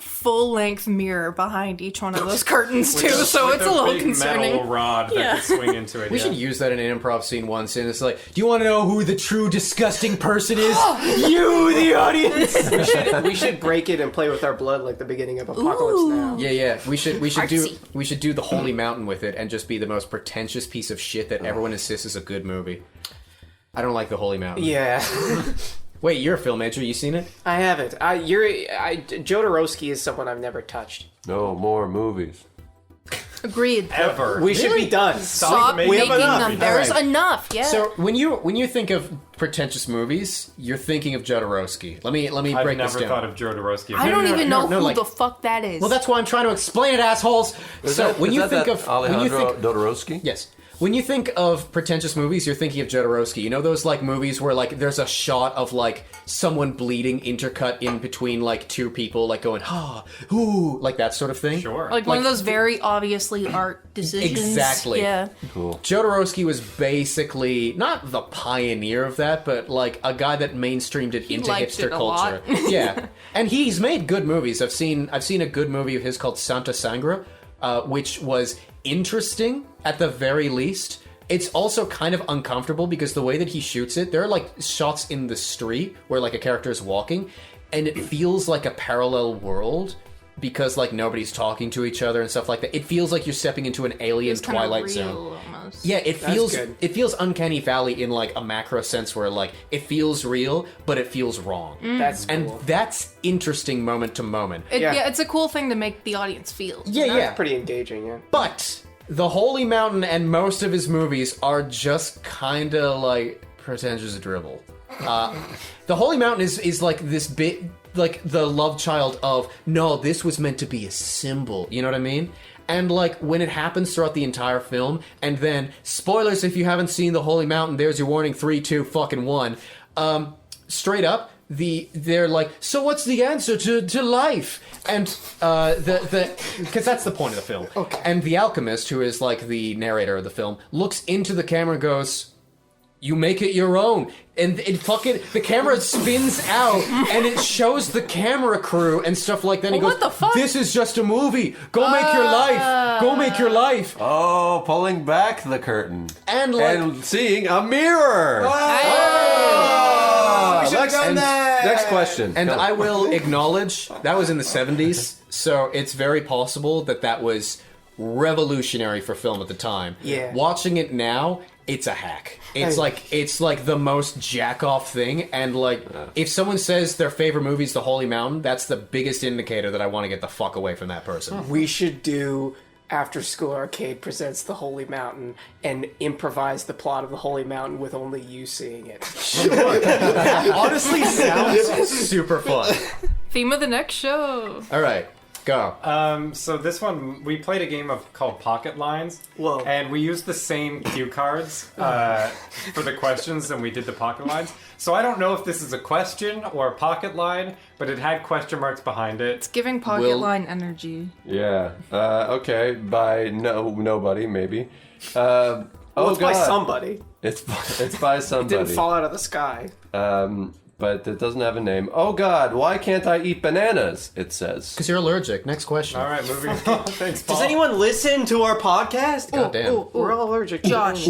full-length mirror behind each one of those curtains too, so With it's a little big concerning. metal rod that Yeah. could swing into it. We yeah. should use that in an improv scene once, and it's like, do you want to know who the true disgusting person is? You, the audience! We should break it and play with our blood like the beginning of Apocalypse Now. Yeah, we should Artsy. do the Holy Mountain with it and just be the most pretentious piece of shit that everyone insists is a good movie. I don't like the Holy Mountain. Yeah. Wait, you're a film major, you seen it? I haven't. Jodorowsky is someone I've never touched. No more movies. Agreed. Ever. We should be done. Stop making making enough. them. There's All right. enough. Yeah. So when you think of pretentious movies, you're thinking of Jodorowsky. Let me I've break this never down. thought of Jodorowsky. I don't even know who like- the fuck that is. Well, that's why I'm trying to explain it, assholes. When you think of Alejandro Jodorowsky? yes. When you think of pretentious movies, you're thinking of Jodorowsky. You know those like movies where like there's a shot of like someone bleeding intercut in between like two people, like going ooh, like that sort of thing. Sure. like one of those very obviously art decisions. Exactly. Yeah. Cool. Jodorowsky was basically not the pioneer of that, but like a guy that mainstreamed it into liked hipster it a lot. culture. Yeah, and he's made good movies. I've seen a good movie of his called Santa Sangra, which was interesting at the very least. It's also kind of uncomfortable because the way that he shoots it, there are like shots in the street where like a character is walking, and it feels like a parallel world. Because like nobody's talking to each other and stuff like that, it feels like you're stepping into an alien It's kinda Twilight real, Zone. almost. Yeah, it feels good. uncanny valley in like a macro sense where like it feels real, but it feels wrong. That's And cool. that's interesting moment to moment. Yeah. It's a cool thing to make the audience feel. Yeah, That's pretty engaging, yeah. But the Holy Mountain and most of his movies are just kind of like pretentious dribble. The Holy Mountain is like this bit, like the love child of, no, this was meant to be a symbol. You know what I mean? And like when it happens throughout the entire film, and then spoilers if you haven't seen the Holy Mountain, there's your warning, 3, 2, fucking 1. Straight up, they're like, so what's the answer to life? And because that's the point of the film. Okay. And the alchemist, who is like the narrator of the film, looks into the camera and goes, you make it your own. And it the camera spins out and it shows the camera crew and stuff like that. And he Well, goes, what the fuck? this is just a movie. Go make your life. Go make your life. Oh, pulling back the curtain. And like, And seeing a mirror. We should have done that! Next question. and Go. I will acknowledge that was in the 70s. So it's very possible that was revolutionary for film at the time. Yeah. Watching it now, it's a hack. It's like the most jack off thing, and like if someone says their favorite movie is The Holy Mountain, that's the biggest indicator that I want to get the fuck away from that person. We should do After School Arcade presents The Holy Mountain and improvise the plot of The Holy Mountain with only you seeing it. Honestly, sounds super fun. Theme of the next show. All right, go. So this one, we played a game called Pocket Lines. Whoa. And we used the same cue cards for the questions and we did the pocket lines. So I don't know if this is a question or a pocket line, but it had question marks behind it. Giving pocket Will- line energy. Yeah. Okay. By nobody, maybe. It's by God. somebody. It's by somebody. Didn't fall out of the sky. But it doesn't have a name. Oh God, why can't I eat bananas? It says. Because you're allergic. Next question. All right, moving on. Thanks, Paul. Does anyone listen to our podcast? Goddamn. We're all allergic. Josh.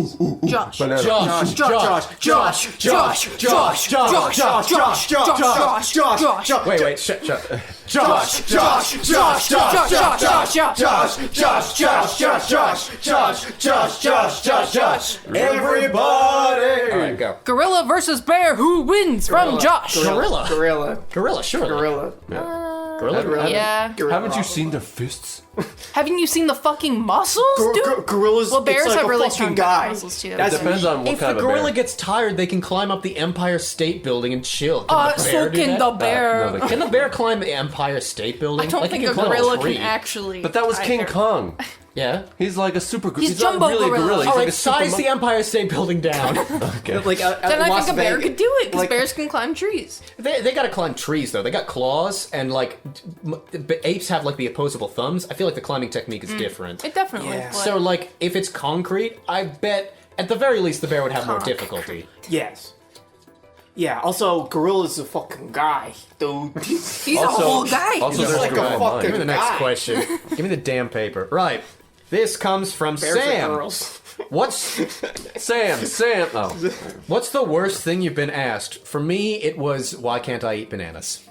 Josh. Banana. Josh, Josh. Wait, shut. Everybody. All right, go. Gorilla versus bear. Who wins from Josh? Gorilla. Gorilla. Sure. Gorilla. Gorilla. Yeah. Haven't you seen their fists? Haven't you seen the fucking muscles, dude? Gorillas. Well, bears it's like have a really fucking strong guy. muscles too. That's Depends on what If kind the of a gorilla bear. gets tired, they can climb up the Empire State Building and chill. Can the bear so do can that? the bear. no, they Can the bear climb the Empire State Building? I don't Like, think he a climb gorilla tree. can actually. But that was King either. Kong. Yeah. He's like a super. He's not jumbo really a gorilla. gorilla. He's All like right, a super size the Empire State Building down. Okay. like Then I think a bear could do it because bears can climb trees. They gotta climb trees though. They got claws and like apes have like the opposable thumbs. I feel like the climbing technique is different. It definitely. Yeah. But So like if it's concrete, I bet at the very least the bear would have more Concrete. difficulty. Yes. Yeah. Also, Gorilla's a fucking guy, dude. he's a whole guy. Also, there's like a gorilla fucking- Give me the mind. next guy. question. Give me the damn paper. Right. This comes from Bears are Sam. girls. What's Sam. Oh. what's the worst thing you've been asked? For me, it was why can't I eat bananas?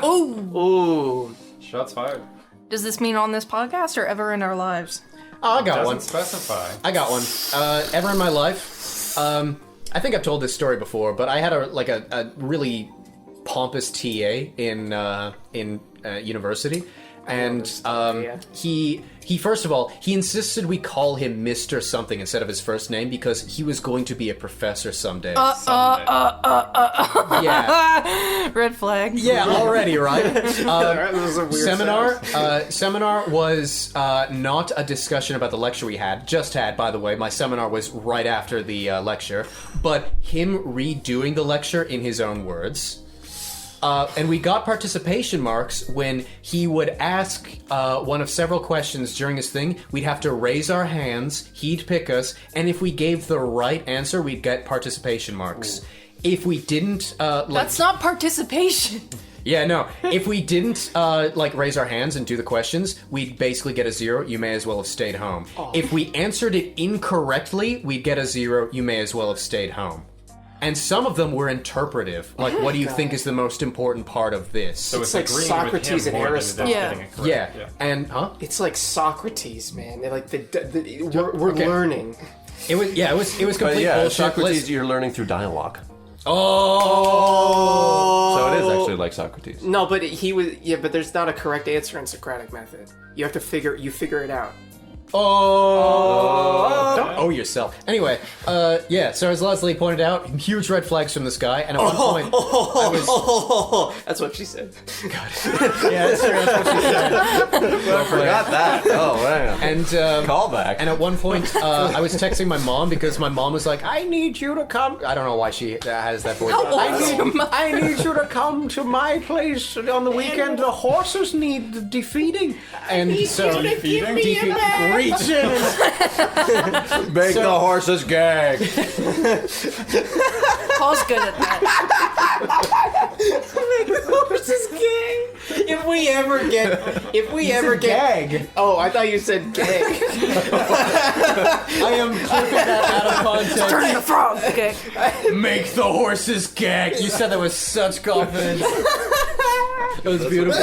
Ooh. Shots fired. Does this mean on this podcast or ever in our lives? Oh, I got Doesn't one. specify. I got one. Ever in my life, I think I've told this story before, but I had a really pompous TA in university, And Yeah. he first of all, he insisted we call him Mr. something instead of his first name because he was going to be a professor someday. Yeah. Red flag. Yeah, already, right? This is a weird Seminar was not a discussion about the lecture we had. Just had, by the way. My seminar was right after the lecture. But him redoing the lecture in his own words. And we got participation marks when he would ask one of several questions during his thing. We'd have to raise our hands, he'd pick us, and if we gave the right answer, we'd get participation marks. Ooh. If we didn't... That's not participation. Yeah, no. If we didn't, raise our hands and do the questions, we'd basically get a 0. You may as well have stayed home. Oh. If we answered it incorrectly, we'd get a 0. You may as well have stayed home. And some of them were interpretive. Like, what do you think is the most important part of this? So it's like Socrates and Aristotle. Yeah. And, It's like Socrates, man. They're like we're learning. It was complete bullshit. Socrates, you're learning through dialogue. Oh! So it is actually like Socrates. No, but but there's not a correct answer in Socratic method. You have to figure it out. Oh! Don't owe yourself. Anyway, so as Leslie pointed out, huge red flags from this guy, and at one point, I was... That's what she said. God. Yeah, that's true, that's what she said. I forgot that. Oh, wow. And, callback. And at one point, I was texting my mom because my mom was like, I need you to come... I don't know why she has that voice. I need you to come to my place on the weekend. The horses need defeating. And so... Defeating? Reach in and... Make the horses gag. Paul's good at that. Make the horses gag. If we ever get gag. Oh, I thought you said gag. I am clipping that out of context. Turning the frog. Okay. Make the horses gag. You said that with such confidence. It was beautiful.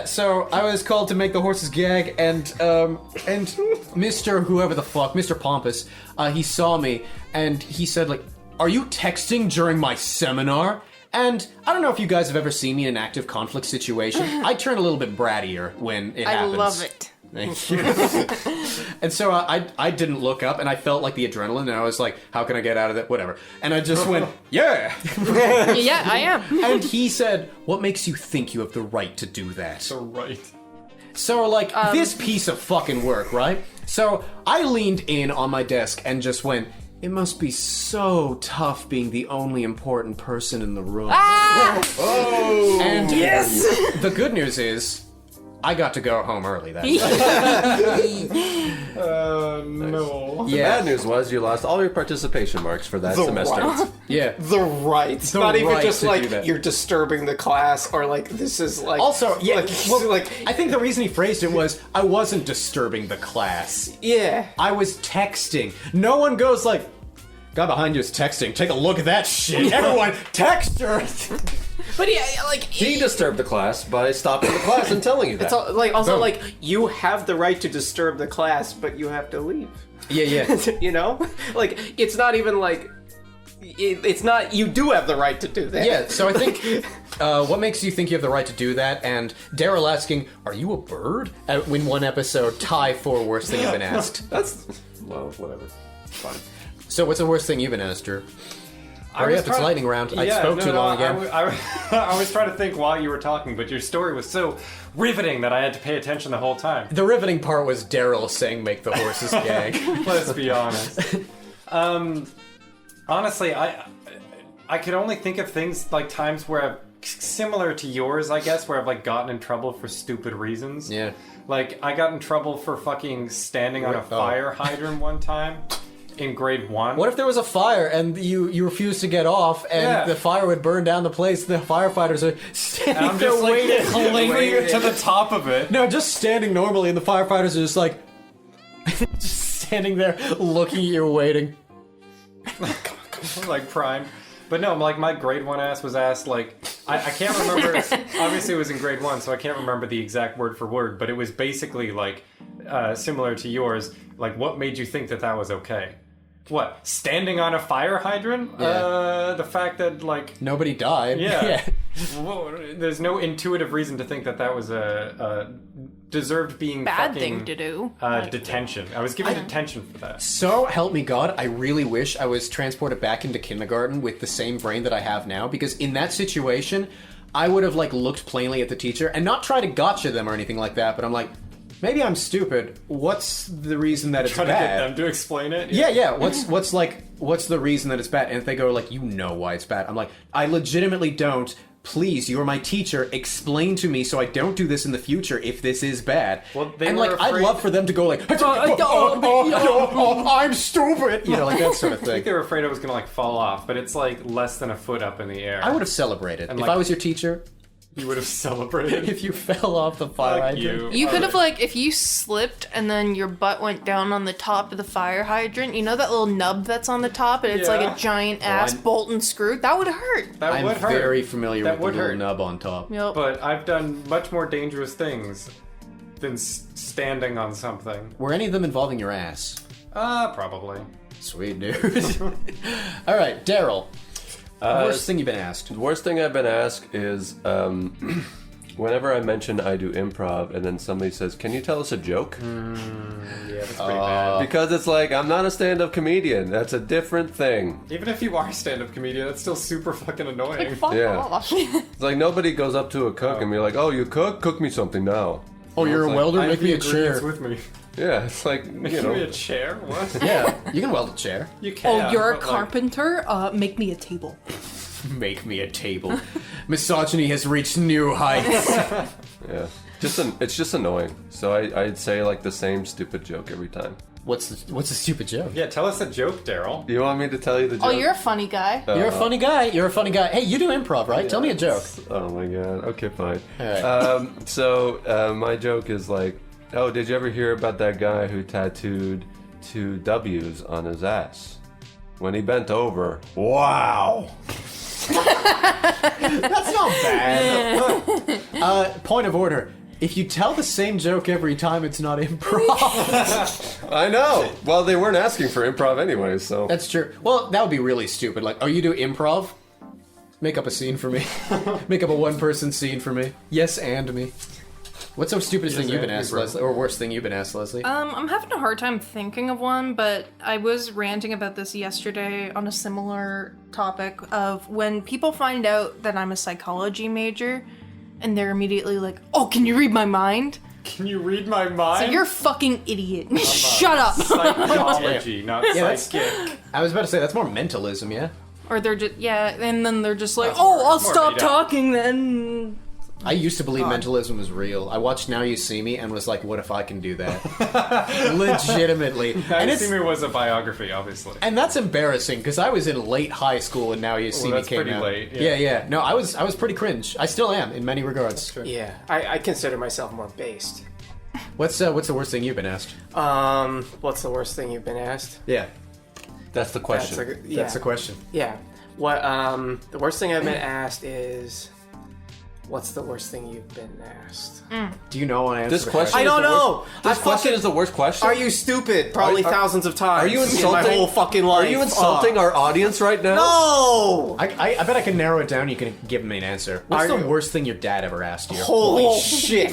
So I was called to make the horses gag, and Mr. whoever the fuck, Mr. Pompous, he saw me, and he said, like, are you texting during my seminar? And I don't know if you guys have ever seen me in an active conflict situation. I turn a little bit brattier when it happens. I love it. Thank you. And so I didn't look up, and I felt like the adrenaline, and I was like, how can I get out of it? Whatever. And I just went, yeah! Yeah, I am. And he said, what makes you think you have the right to do that? So right. So, like, this piece of fucking work, right? So I leaned in on my desk and just went, it must be so tough being the only important person in the room. Ah! Oh! And yes! The good news is, I got to go home early that night. No. The bad news was you lost all your participation marks for that semester. Right. Yeah. The rights. The Not even right just to like do that. you're disturbing the class or like this is like Also, yeah, like I think the reason he phrased it was, I wasn't disturbing the class. yeah. I was texting. No one goes like, guy behind you is texting. Take a look at that shit. Everyone, text her. But yeah, like He disturbed the class by stopping the class and telling you that. it's like you have the right to disturb the class, but you have to leave. Yeah. You know, like it's not even like it's not. You do have the right to do that. Yeah, so I think what makes you think you have the right to do that? And Daryl asking, "Are you a bird?" In one episode, tie for worst thing you've been asked. Well, whatever. Fine. So what's the worst thing you've been asked, Drew? Hurry up, it's lightning round. I spoke too long again. I was trying to think while you were talking, but your story was so riveting that I had to pay attention the whole time. The riveting part was Daryl saying, "Make the horses gag." Let's be honest. Honestly, I could only think of things like times where I've, similar to yours, I guess, where I've like gotten in trouble for stupid reasons. Yeah. Like I got in trouble for fucking standing on a fire hydrant one time. In grade 1. What if there was a fire and you refused to get off and the fire would burn down the place? The firefighters are standing I'm just there like clinging to the top of it. No, just standing normally, and the firefighters are just like, just standing there looking at you, waiting. Like primed. But no, like my grade 1 ass was asked, like, I can't remember, obviously it was in grade 1, so I can't remember the exact word for word, but it was basically like, similar to yours, like, what made you think that that was okay? What? Standing on a fire hydrant? Yeah. The fact that, like... Nobody died. Yeah. Well, there's no intuitive reason to think that was a deserved being Bad fucking, thing to do. Detention. I was given detention for that. So help me God, I really wish I was transported back into kindergarten with the same brain that I have now, because in that situation, I would have like looked plainly at the teacher and not try to gotcha them or anything like that, but I'm like, maybe I'm stupid. What's the reason that it's Trying bad? to get them to explain it? Yeah. What's the reason that it's bad? And if they go like, you know why it's bad, I'm like, I legitimately don't. Please, you're my teacher. Explain to me so I don't do this in the future if this is bad. Well, they and were like, I'd afraid- love for them to go like, I'm stupid. You know, like that sort of I think thing. they were afraid it was going to like fall off, but it's like less than a foot up in the air. I would have celebrated And, if like- I was your teacher. You would have celebrated. If you fell off the fire Fuck hydrant. you. You could have, like, if you slipped and then your butt went down on the top of the fire hydrant, you know that little nub that's on the top and it's like Yeah. a giant ass I'm- bolt and screw? That would hurt. That I'm would hurt. very familiar That with the would little hurt. nub on top. Yep. But I've done much more dangerous things than standing on something. Were any of them involving your ass? Probably. Sweet, dude. All right, Daryl. Worst thing you've been asked. The worst thing I've been asked is whenever I mention I do improv and then somebody says, "Can you tell us a joke?" Yeah, that's pretty bad. Because it's like, I'm not a stand-up comedian. That's a different thing. Even if you are a stand-up comedian, that's still super fucking annoying. Fuck Yeah. off. It's like nobody goes up to a cook and be like, "Oh, you cook? Cook me something now." Oh, you're a like, welder? I have Make me the a ingredients chair. with me. Yeah, it's like, Give you me a know. chair? What? Yeah, you can weld a chair. You can. Oh, you're a but, like, carpenter? Make me a table. Make me a table. Misogyny has reached new heights. Yeah, it's just annoying. So I'd say like the same stupid joke every time. What's the stupid joke? Yeah, tell us a joke, Daryl. You want me to tell you the joke? Oh, you're a funny guy. You're a funny guy. You're a funny guy. Hey, you do improv, right? Tell me a joke. Oh my god. Okay, fine. All right. So my joke is like, oh, did you ever hear about that guy who tattooed 2 W's on his ass? When he bent over, wow. That's not bad. Point of order. If you tell the same joke every time, it's not improv. I know. Well, they weren't asking for improv anyway, so. That's true. Well, that would be really stupid. Like, oh, you do improv? Make up a scene for me. Make up a one-person scene for me. Yes, and me. What's the stupidest thing you've been and me, asked, bro. Leslie? Or worst thing you've been asked, Leslie? I'm having a hard time thinking of one, but I was ranting about this yesterday on a similar topic of when people find out that I'm a psychology major and they're immediately like, oh, can you read my mind? Can you read my mind? So you're a fucking idiot. Shut up. Psychology, not that's- psychic. I was about to say, that's more mentalism, yeah? Or they're just, yeah, and then they're just like, That's oh, more- I'll more stop made up. talking then. I used to believe mentalism was real. I watched Now You See Me and was like, what if I can do that? Legitimately. And it was a biography, obviously. And that's embarrassing because I was in late high school and Now You See Me that's came pretty out. late, yeah. Yeah. No, I was pretty cringe. I still am in many regards. Yeah, I consider myself more based. What's the worst thing you've been asked? What's the worst thing you've been asked? Yeah, That's the question. that's the question. Yeah. What the worst thing I've been asked is, what's the worst thing you've been asked? Do you know an answer? This to the question. I don't is the know. worst- This question is the worst question. Are you stupid? Probably thousands of times. Are you insulting in my whole fucking life? Are you insulting our audience right now? No. I bet I can narrow it down. You can give me an answer. What's Are the you- worst thing your dad ever asked you? Holy shit.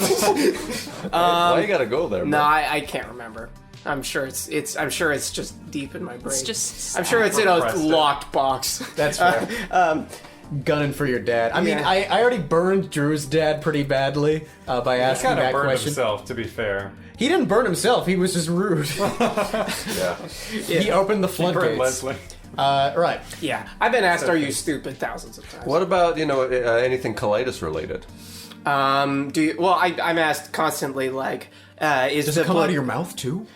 Why you gotta go there? No, bro? I can't remember. I'm sure it's just deep in my brain. It's just. I'm sure it's in a Repressed it. locked box. That's fair. Gunning for your dad. I mean, Yeah. I already burned Drew's dad pretty badly by He asking kind of that burned question. himself, to be fair. He didn't burn himself. He was just rude. Yeah. He opened the He burned floodgates. Leslie. Right. Yeah, I've been asked, "Are you stupid?" thousands of times. What about anything colitis related? Do you? Well, I'm asked constantly, like, is Does the it come blood- out of your mouth too?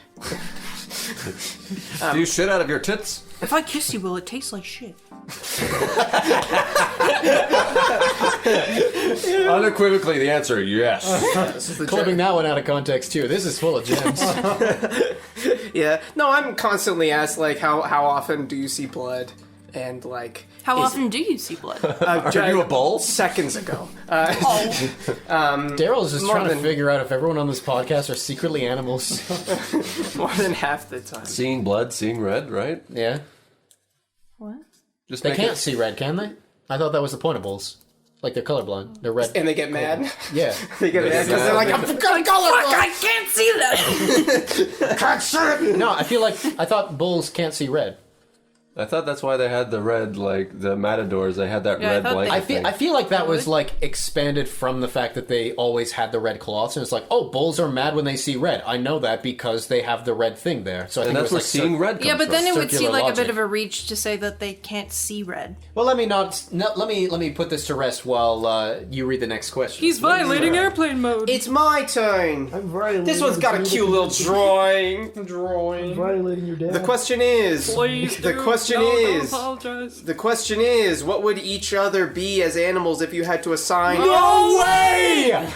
Do you shit out of your tits? If I kiss you, will it taste like shit? Unequivocally, the answer yes. This is the Clipping that one out of context too. This is full of gems. Yeah. No, I'm constantly asked, like, how often do you see blood? and like How often do you see blood? Are you a bull? Seconds ago. Daryl's just More trying to than- figure out if everyone on this podcast are secretly animals. More than half the time. Seeing blood, seeing red, right? Yeah. What? Just They make can't it- see red, can they? I thought that was the point of bulls. Like, they're colorblind. They're red. And they get mad. Yeah. They get mad because they're like, I'm gonna I can't see that. No, I thought bulls can't see red. I thought that's why they had the red, like the matadors. They had that Yeah, I red thought blanket. they- I feel like that was like expanded from the fact that they always had the red cloths, and it's like, oh, bulls are mad when they see red. I know that because they have the red thing there. So I and think that's it where was seeing red comes Yeah, but then it would seem Circular like a logic. bit of a reach to say that they can't see red. Well, let me put this to rest while you read the next question. He's violating airplane mode. It's my turn. This one's got a cute little drawing. Violating your dad. The question is. Please The do. question No, don't is. apologize. The question is, what would each other be as animals if you had to assign? No way!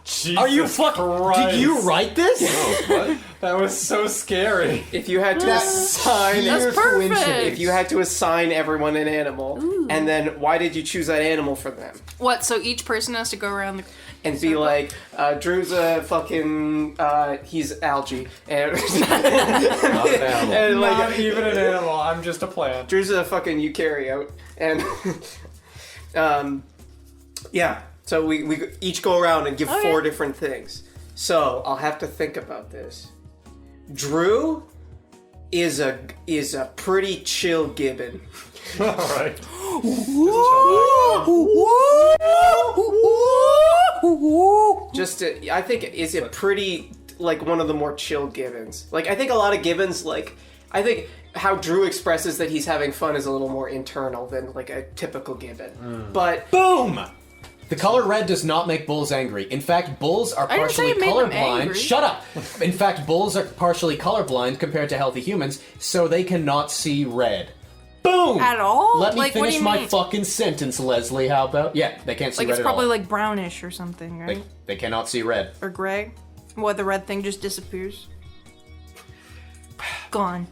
Jesus Are you fucking? Did you write this? What? That was so scary. If you had to assign, That's perfect. if you had to assign everyone an animal, and then why did you choose that animal for them? What? So each person has to go around the. And be like, Drew's a fucking, he's algae, and, Not an animal. and like, Not even an animal. I'm just a plant. Drew's a fucking eukaryote, and, yeah. So we each go around and give Okay. 4 different things. So I'll have to think about this. Drew is a pretty chill gibbon. All right. I think is a pretty like one of the more chill gibbons. Like I think a lot of gibbons I think how Drew expresses that he's having fun is a little more internal than like a typical gibbon. But Boom! The color red does not make bulls angry. In fact, bulls are didn't say partially it made them colorblind. angry. Shut up! In fact, bulls are partially colorblind compared to healthy humans, so they cannot see red. Boom! At all? Let me Like, what do finish you my mean? fucking sentence, Leslie. How about? Yeah, they can't see Like red it's at probably all. like brownish or something, right? They cannot see red. Or gray. What, the red thing just disappears? Gone.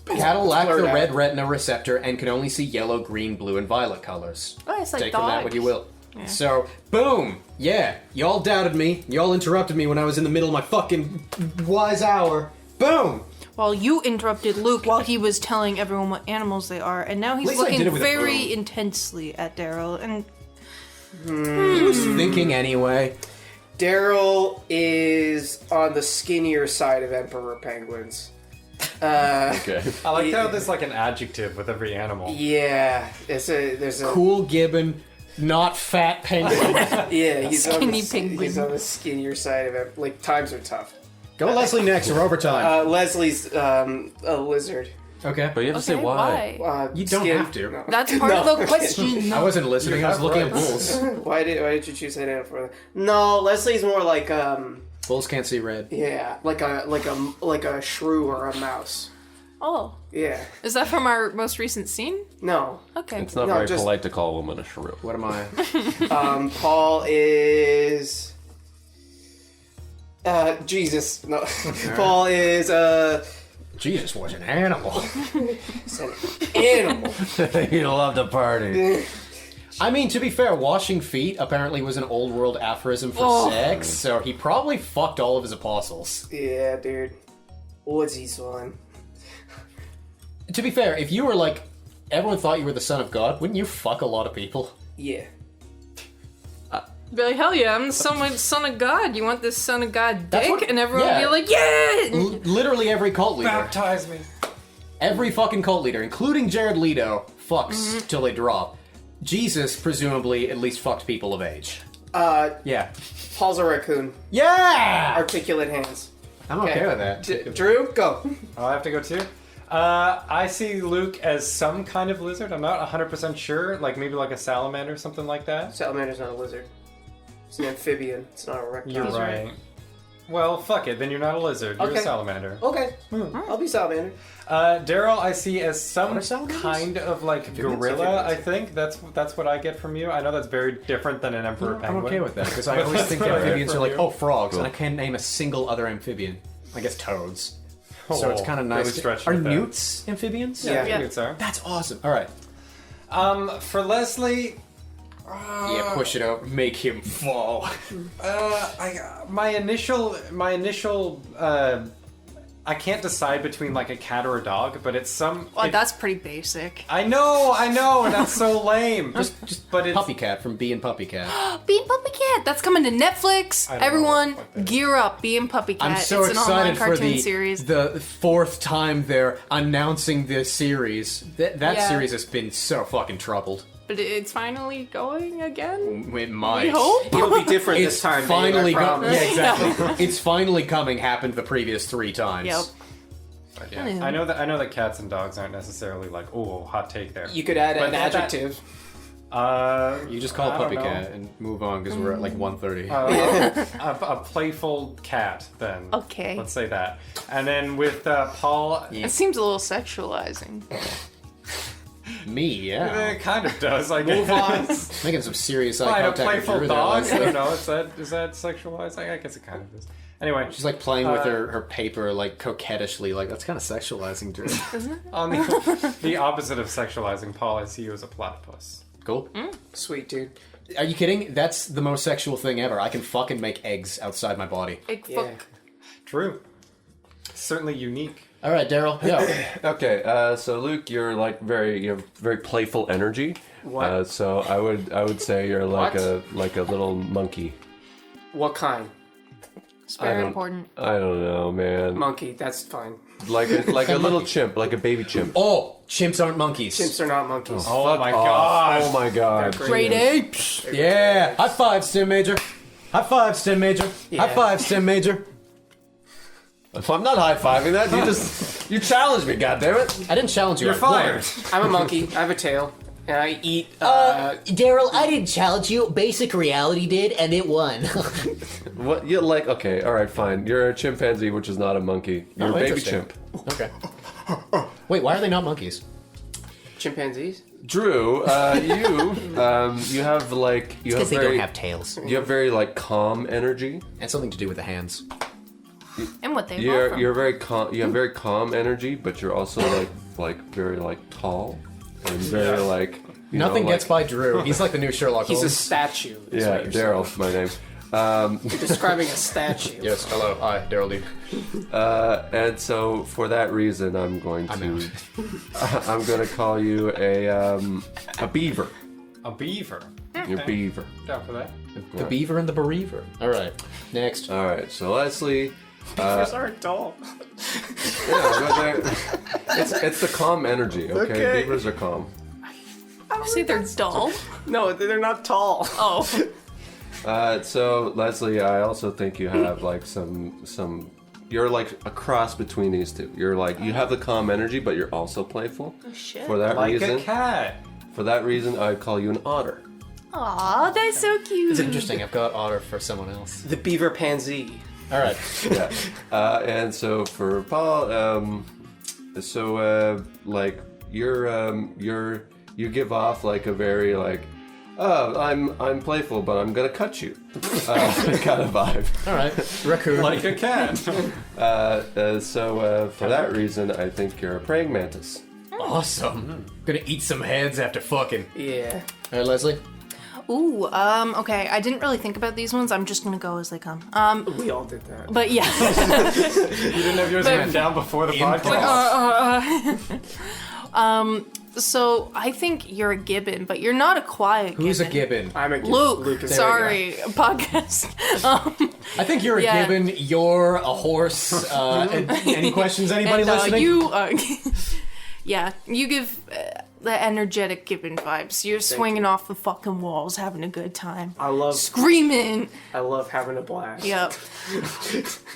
Cattle lack the blurred out. red retina receptor and can only see yellow, green, blue, and violet colors. Oh, it's like Take from that what you will. Yeah. So, boom! Yeah, y'all doubted me. Y'all interrupted me when I was in the middle of my fucking wise hour. Boom! Well, you interrupted Luke while he was telling everyone what animals they are, and now he's least I did looking it with a very boom. intensely at Daryl, and He was thinking anyway. Daryl is on the skinnier side of emperor penguins. Okay. I like how there's like an adjective with every animal. Yeah, there's a Cool gibbon, not fat penguin. yeah. He's on Skinny the, penguin. He's on the skinnier side of it. Like times are tough. Go Leslie next, or overtime. Leslie's a lizard. Okay. But you have to say okay, why. You don't have to. No. That's part of the question. I wasn't listening, I was have looking at rights. bulls. Why did you choose that animal for that? No, Leslie's more like Bulls can't see red. yeah, like a shrew or a mouse. Oh, Yeah. is that from our most recent scene? No. Okay. It's not No, very just- polite to call a woman a shrew. What am I? Paul is Jesus. No. Paul is Jesus was an animal. an animal. You love to party. I mean, to be fair, washing feet apparently was an old world aphorism for sex, so he probably fucked all of his apostles. Yeah, dude. What's he son? To be fair, if you were like, everyone thought you were the son of God, wouldn't you fuck a lot of people? Yeah. Be like, hell yeah, I'm the son of God. You want this son of God That's dick? what- And everyone yeah. would be like, yeah! Literally every cult leader. Baptize me. Every fucking cult leader, including Jared Leto, fucks till they drop. Jesus, presumably, at least fucked people of age. Yeah. Paul's a raccoon. Yeah! Articulate hands. I'm okay with that. Drew, go. Oh, I have to go too? I see Luke as some kind of lizard. I'm not 100% sure. Like maybe like a salamander or something like that. Salamander's not a lizard. It's an amphibian. It's not a reptile. You're right. Well, fuck it. Then you're not a lizard. You're Okay. a salamander. Okay. I'll be salamander. Daryl, I see as some What are salamanders? kind of like gorilla. I think that's what I get from you. I know that's very different than an emperor I'm penguin. okay with that, because I But always that's think what I get amphibians are from like, you. oh, frogs, and I Cool. can't name a single other amphibian. I guess toads. So it's kind of really nice. stretched Are with that. newts amphibians? Yeah. Yeah. Newts are. That's awesome. All right. For Leslie, Yeah, push it out. Make him fall. my initial, I can't decide between like a cat or a dog, but it's some. Well, that's pretty basic. I know, and that's so lame. But it's Puppy Cat from Bee and Puppy Cat. Bee and Puppy Cat. That's coming to Netflix. I don't know Everyone, what that is. gear up. Bee and Puppy Cat. I'm so it's an online excited for cartoon series. the fourth time they're announcing this series. That Yeah. series has been so fucking troubled. But it's finally going again. It might. We hope. It'll be different It's this time. finally Dave, I promise. Yeah, exactly. It's finally coming. Happened the previous 3 times. Yep. yeah. I know that cats and dogs aren't necessarily like, oh, hot take there. You could add But an that- adjective. You just call it I don't Puppy know. Cat and move on because we're at like 1:30. A playful cat, then. Okay. Let's say that. And then with Paul, It seems a little sexualizing. Me, yeah. it kind of does. I guess. Move on. Making some serious eye Fine, a contact with playful Drew there, dog. I Leslie. don't know. Is that sexualized? I guess it kind of is. Anyway, She's like playing with her paper, like coquettishly. Like that's kind of sexualizing, Drew. on the opposite of sexualizing Paul, I see you as a platypus. Cool. Sweet, dude. Are you kidding? That's the most sexual thing ever. I can fucking make eggs outside my body. Big Yeah. fuck. True. Certainly unique. All right, Daryl. Yeah. Okay, so Luke, you have very playful energy. What? So I would say you're like What? a little monkey. What kind? It's very don't- important. I don't know, man. Monkey. That's fine. Like a little chimp, like a baby chimp. Oh, chimps aren't monkeys. Chimps are not monkeys. Oh my Off. god. Oh my god. Great apes. Yeah. High five, Stim Major. High five, Stim Major. High five, Stim Major. If I'm not high-fiving that, you challenged me, goddammit. I didn't challenge you. You're I won. fired. I'm a monkey. I have a tail. And I eat. Daryl, I didn't challenge you. Basic reality did, and it won. What you like? Okay, all right, fine. You're a chimpanzee, which is not a monkey. You're Oh, a baby interesting. chimp. Okay. Wait, why are they not monkeys? chimpanzees. Drew, you have like you have Because they very don't have tails. you have very like calm energy. And something to do with the hands. And what they want from. You're very calm. You have very calm energy, but you're also like very like tall and very like you Nothing know, gets like, by Drew. He's like the new Sherlock He's a Holmes. statue. is Yeah, what you're saying. Daryl, my name. You're describing a statue. Yes. Hello. Hi, Daryl Lee. And so for that reason, I'm going to call you a beaver. A beaver. You're a beaver. Down for that. The beaver and the bereaver. All right. Next. All right. So Leslie. Beavers aren't tall. Yeah, it's the calm energy. Okay? Beavers are calm. See, they're dull. No, they're not tall. Oh. So Leslie, I also think you have like some. You're like a cross between these two. You're like you have the calm energy, but you're also playful. Shit. For that Like reason, a cat. for that reason, I'd call you an otter. Aw, that's so cute. It's interesting. I've got otter for someone else. The beaver pansy. All right. Yeah. And so for Paul, like you give off like a very like, oh, I'm playful, but I'm gonna cut you, kind of vibe. All right. Raccoon. Like a cat. So for that reason, I think you're a praying mantis. Awesome. Gonna eat some heads after fucking. Yeah. All right, Leslie. Ooh, okay. I didn't really think about these ones. I'm just gonna go as they come. We all did that. But yeah. You didn't have yours written down before the podcast. So I think you're a gibbon, but you're not a quiet Who's a gibbon. gibbon? I'm a Luke, is sorry, podcast. I think you're a Yeah. gibbon. You're a horse. Any questions? Anybody And listening? you, yeah, you give the energetic gibbon vibes. You're swinging off the fucking walls, having a good time, I love screaming. having a blast. Yep.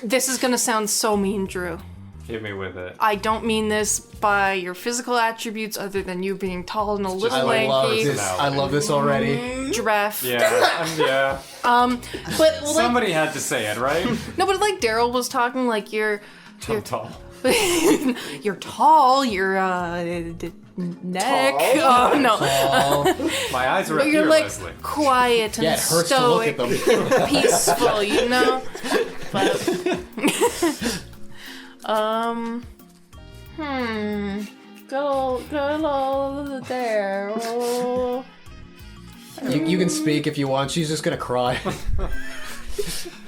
This is gonna sound so mean, Drew. Hit me with it. I don't mean this by your physical attributes, other than you being tall and a little I love lanky. this. I love this already. Giraffe. Yeah. Yeah. But like, Somebody had to say it, right? no, but like Daryl was talking, like you're Tall. you're tall, you're neck. Oh no. My eyes are But up you're here, like Leslie. quiet and Yeah, it hurts to look stoic, at them. peaceful, you know. But Go there. Oh. You can speak if you want. She's just gonna cry.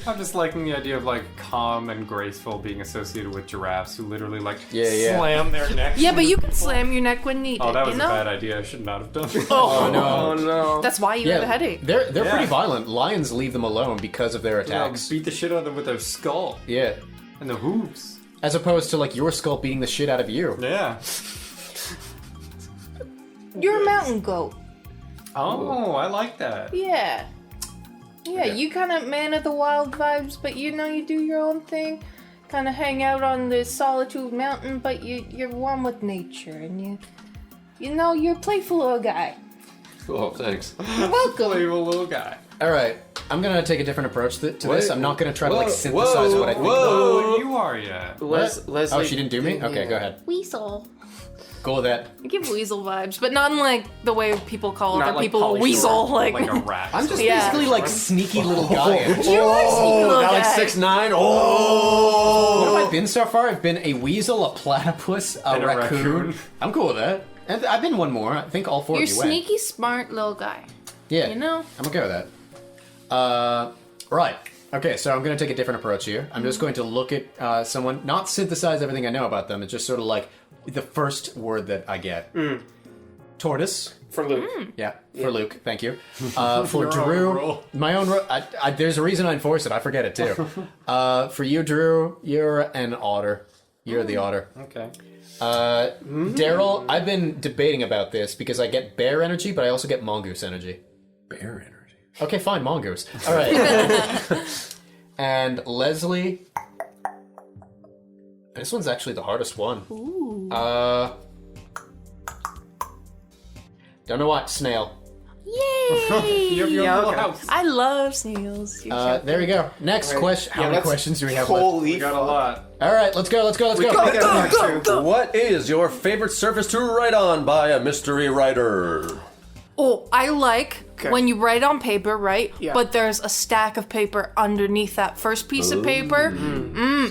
I'm just liking the idea of like calm and graceful being associated with giraffes who literally like Yeah. slam their necks. Yeah, but you can slam your neck when needed. Oh, that was you a know? bad idea. I should not have done. Oh no. Oh no. That's why you have a headache. They're Yeah. pretty violent. Lions leave them alone because of their attacks. Beat the shit out of them with their skull Yeah. and the hooves. As opposed to like your skull beating the shit out of you. Yeah. You're a mountain goat. Oh, I like that. Yeah. Yeah, you kind of man of the wild vibes, but you know you do your own thing. Kind of hang out on the Solitude Mountain, but you're one with nature, and you're a playful little guy. Oh, thanks. You're welcome. Playful little guy. All right, I'm gonna take a different approach to this. Wait, I'm not gonna try to like whoa, synthesize what I think. Oh, you are yet. What? Oh, she didn't do me? Okay, go ahead. Weasel. Go with that. I give weasel vibes, but not in like the way people call Not other like people a Pauly weasel. Shore. Like, Like a rat. I'm just Yeah. basically like sneaky little guy. you're a sneaky little Now like guy. 6'9". Oh. What have I been so far? I've been a weasel, a platypus, a And a raccoon. raccoon. I'm cool with that. And I've been one more. I think all four You're of you went. sneaky, smart little guy. Yeah. You know? I'm okay with that. Right. Okay, so I'm going to take a different approach here. I'm just going to look at someone, not synthesize everything I know about them. It's just sort of like the first word that I get. Tortoise. For Luke. Yeah, for Luke. Thank you. For Drew, rule. my own rule. There's a reason I enforce it. I forget it too. For you, Drew, you're an otter. You're the otter. Okay. Daryl, I've been debating about this because I get bear energy, but I also get mongoose energy. Bear energy. Okay, fine, mongoose. All right. And Leslie. This one's actually the hardest one. Ooh. Don't know what. Snail. Yay! You have your Yeah, little okay. house. I love snails. You're so There we go. Next question. How many that's questions do we have left? Holy We got a lot. All right, let's go. Let's go. Let's go. Gotta get back to. What is your favorite surface to write on by a mystery writer? Oh, I like when you write on paper, right? Yeah. But there's a stack of paper underneath that first piece of paper.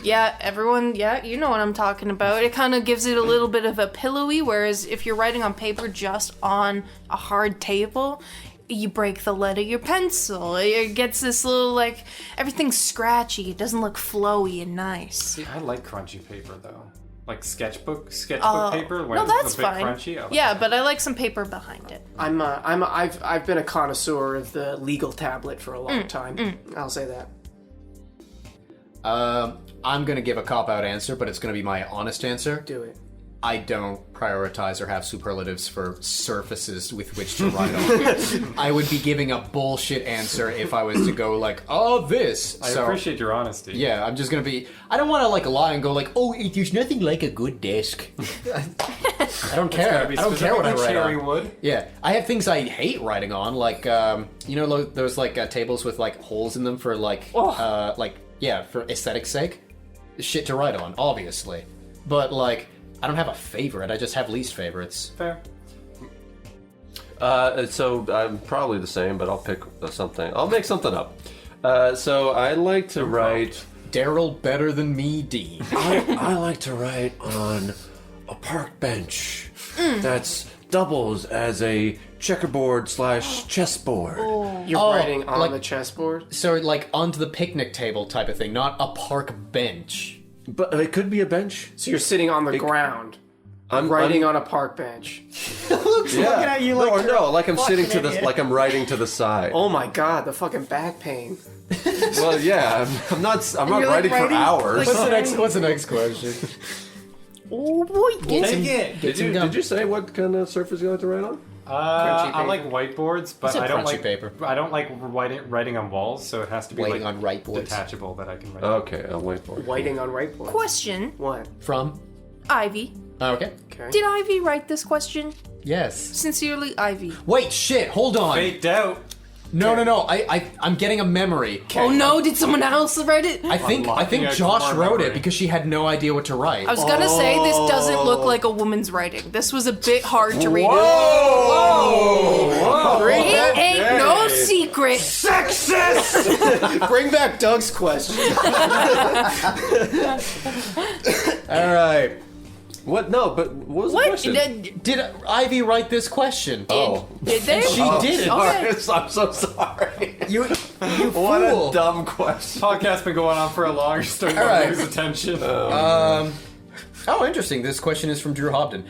Yeah, everyone, you know what I'm talking about. It kind of gives it a little bit of a pillowy, whereas if you're writing on paper just on a hard table, you break the lead of your pencil. It gets this little, like, everything's scratchy. It doesn't look flowy and nice. See, I like crunchy paper though. Like sketchbook paper. Where No, it's that's a bit fine. Crunchy. I like Yeah, that. but I like some paper behind it. I've been a connoisseur of the legal tablet for a long time. I'll say that. I'm going to give a cop-out answer, but it's going to be my honest answer. Do it. I don't prioritize or have superlatives for surfaces with which to write on. I would be giving a bullshit answer if I was to go like, oh, this. I So, appreciate your honesty. yeah, I'm just going to be... I don't want to like lie and go like, oh, there's nothing like a good desk. I don't care. I don't care what I write cherry on. wood. Yeah, I have things I hate writing on, like you know those like tables with like holes in them for like for aesthetic's sake. Shit to write on, obviously, but like I don't have a favorite. I just have least favorites. Fair. So I'm probably the same, but I'll pick something. I'll make something up. So I like to write. Daryl better than me, Dean. I like to write on a park bench that's doubles as a checkerboard / chessboard. You're Oh, writing on like- the chessboard? So like onto the picnic table type of thing, not a park bench. But it could be a bench. So you're sitting on the ground, I'm writing on a park bench. Yeah. looking at you like like I'm sitting to fucking the idiot. like I'm writing to the side. Oh my god, the fucking back pain. Well, yeah, I'm not you're, like, writing for writing, hours. like- What's the next question? Oh boy, Did you say what kind of surface you like to write on? I like whiteboards, but said I don't crunchy like paper. I don't like writing on walls, so it has to be Writing like on right boards. detachable that I can write. on. Okay, I'll wait for it. Whiting on whiteboard. Question, What? From? Ivy. Oh, okay. Okay. Did Ivy write this question? Yes. Sincerely, Ivy. Wait, shit. Hold on. Faked out. No. I'm getting a memory. Oh no, did someone else write it? I think Unlocking a Josh core wrote memory. it because she had no idea what to write. I was gonna say this doesn't look like a woman's writing. This was a bit hard to read. It ain't no secret. Bring back Doug's question. All right. What? No, but what was the What? question? Did Ivy write this question? Oh. Did they? She did it. Sorry, I'm so sorry. You What fool. a dumb question. Podcast's been going on for a long. You're starting to Alright. lose attention. Oh, interesting. This question is from Drew Hobden.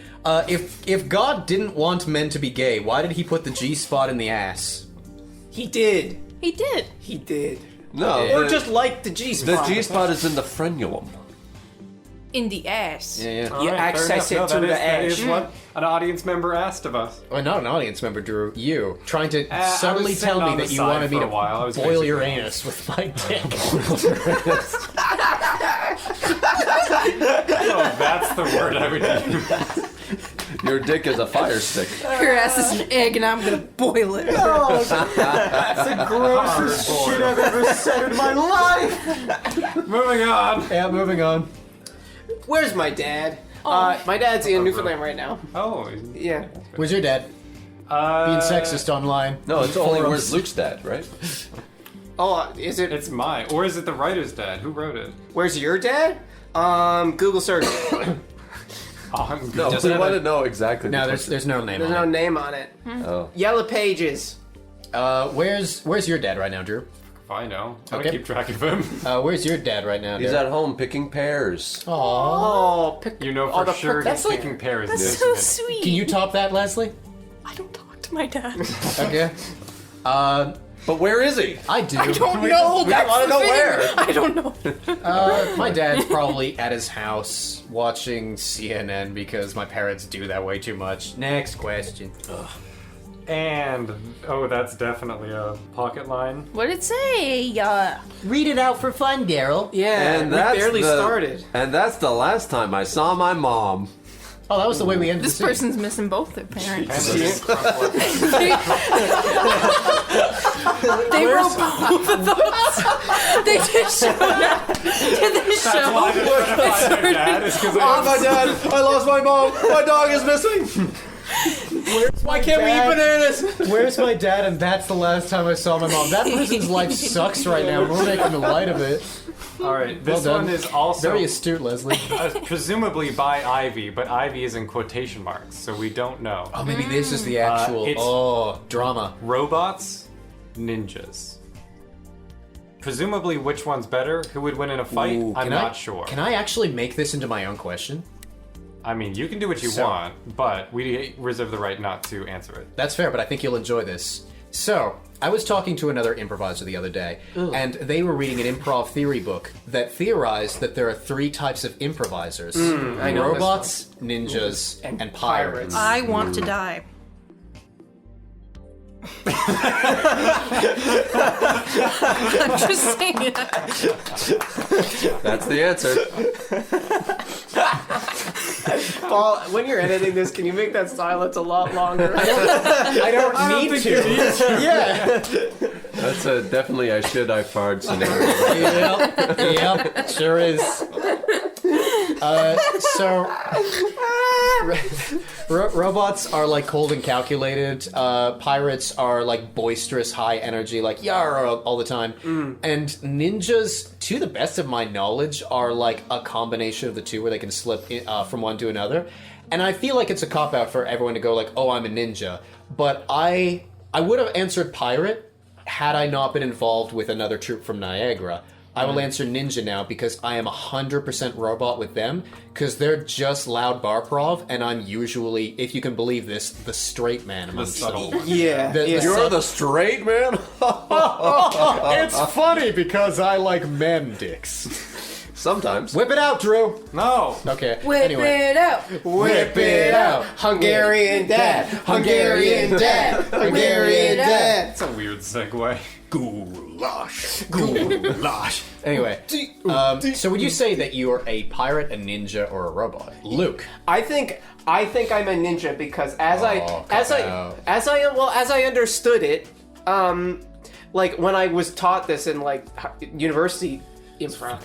If God didn't want men to be gay, why did he put the G-spot in the ass? He did. He did. He did. No, Or the, just like the G spot. the G spot is in the frenulum. In the ass. Yeah. All You right, fair access enough. it to that the that edge. is what an audience member asked of us. Oh, not an audience member, Drew. You trying to I subtly was tell sitting me on that the you side wanted me for to a while. I was boil your basically- anus with my dick. Oh, that's the word I would use. Your dick is a fire stick. Your ass is an egg, and I'm gonna boil it. That's the grossest shit I've ever said in my life. Moving on. Yeah, moving on. Where's my dad? My dad's in Newfoundland right now. Oh, Yeah. Where's your dad? Being sexist online. No, it's only Forums. where's Luke's dad, right? Oh, is it? it's mine. Or is it the writer's dad? Who wrote it? Where's your dad? Google search. No, we want to know exactly. No, the there's question. no name There's on no it. name on it. Oh. Yellow Pages. Where's your dad right now, Drew? If I know. I Okay. don't keep track of him. Where's your dad right now, He's Derek? at home picking pears. Oh, pick. You know all for the sure that's he's like- picking pears. That's this so minute. sweet. Can you top that, Leslie? I don't talk to my dad. Okay. But where is he? I do. I don't know. That's wanna the know thing. where. I don't know. My dad's probably at his house watching CNN because my parents do that way too much. Next question. And, oh, that's definitely a pocket line. What did it say? Read it out for fun, Daryl. Yeah, And we that's barely the- started. And that's the last time I saw my mom. Oh, that was the way we ended This the scene. person's missing both their parents. They wrote both of those. They just showed up to the show. Oh, my dad! I lost my mom! My dog is missing! Why can't we eat bananas? Where's my dad? And that's the last time I saw my mom. That person's life sucks right now. We're making the light of it. All right, this Well done. one is also Very astute, Leslie. presumably by Ivy, but Ivy is in quotation marks, so we don't know. Oh, maybe this is the actual. it's- Drama. Robots, ninjas. Presumably, which one's better? Who would win in a fight? Ooh, I'm can not I- sure. Can I actually make this into my own question? I mean, you can do what you So- want, but we reserve the right not to answer it. That's fair, but I think you'll enjoy this. So, I was talking to another improviser the other day, and they were reading an improv theory book that theorized that there are 3 types of improvisers. I know this Robots, ninjas, and pirates. I want to die. I'm just saying. That's the answer. Paul, when you're editing this, can you make that silence a lot longer? I don't need to. Yeah. That's definitely a should I fart scenario. Yep, sure is. Robots are like cold and calculated. Pirates are like boisterous, high energy, like yar all the time. And ninjas, to the best of my knowledge, are like a combination of the two, where they can slip from one to another. And I feel like it's a cop out for everyone to go like, "Oh, I'm a ninja," but I would have answered pirate had I not been involved with another troop from Niagara. I will answer ninja now because I am 100% robot with them, because they're just loud bar prov, and I'm usually, if you can believe this, the straight man The amongst subtle them. one. Yeah. The You're the straight man? It's funny because I like men dicks. Sometimes. Whip it out, Drew. No! Okay. Whip anyway. it out. Whip it out, Hungarian dad, Hungarian dad, Hungarian dad. That's a weird segue. Goulash. Anyway, so would you say that you are a pirate, a ninja, or a robot? Luke. I think I'm a ninja because as I understood it, like when I was taught this in like university improv.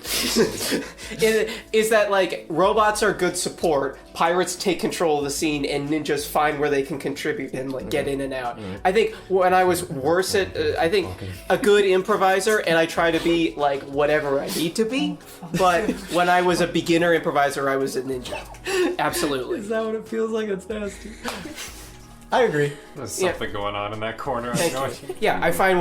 is that like robots are good support, pirates take control of the scene, and ninjas find where they can contribute and like get in and out. I think when I was worse at, I think a good improviser, and I try to be like whatever I need to be. But when I was a beginner improviser, I was a ninja. Absolutely. Is that what it feels like? It's nasty. I agree. There's something going on in that corner. Yeah, I find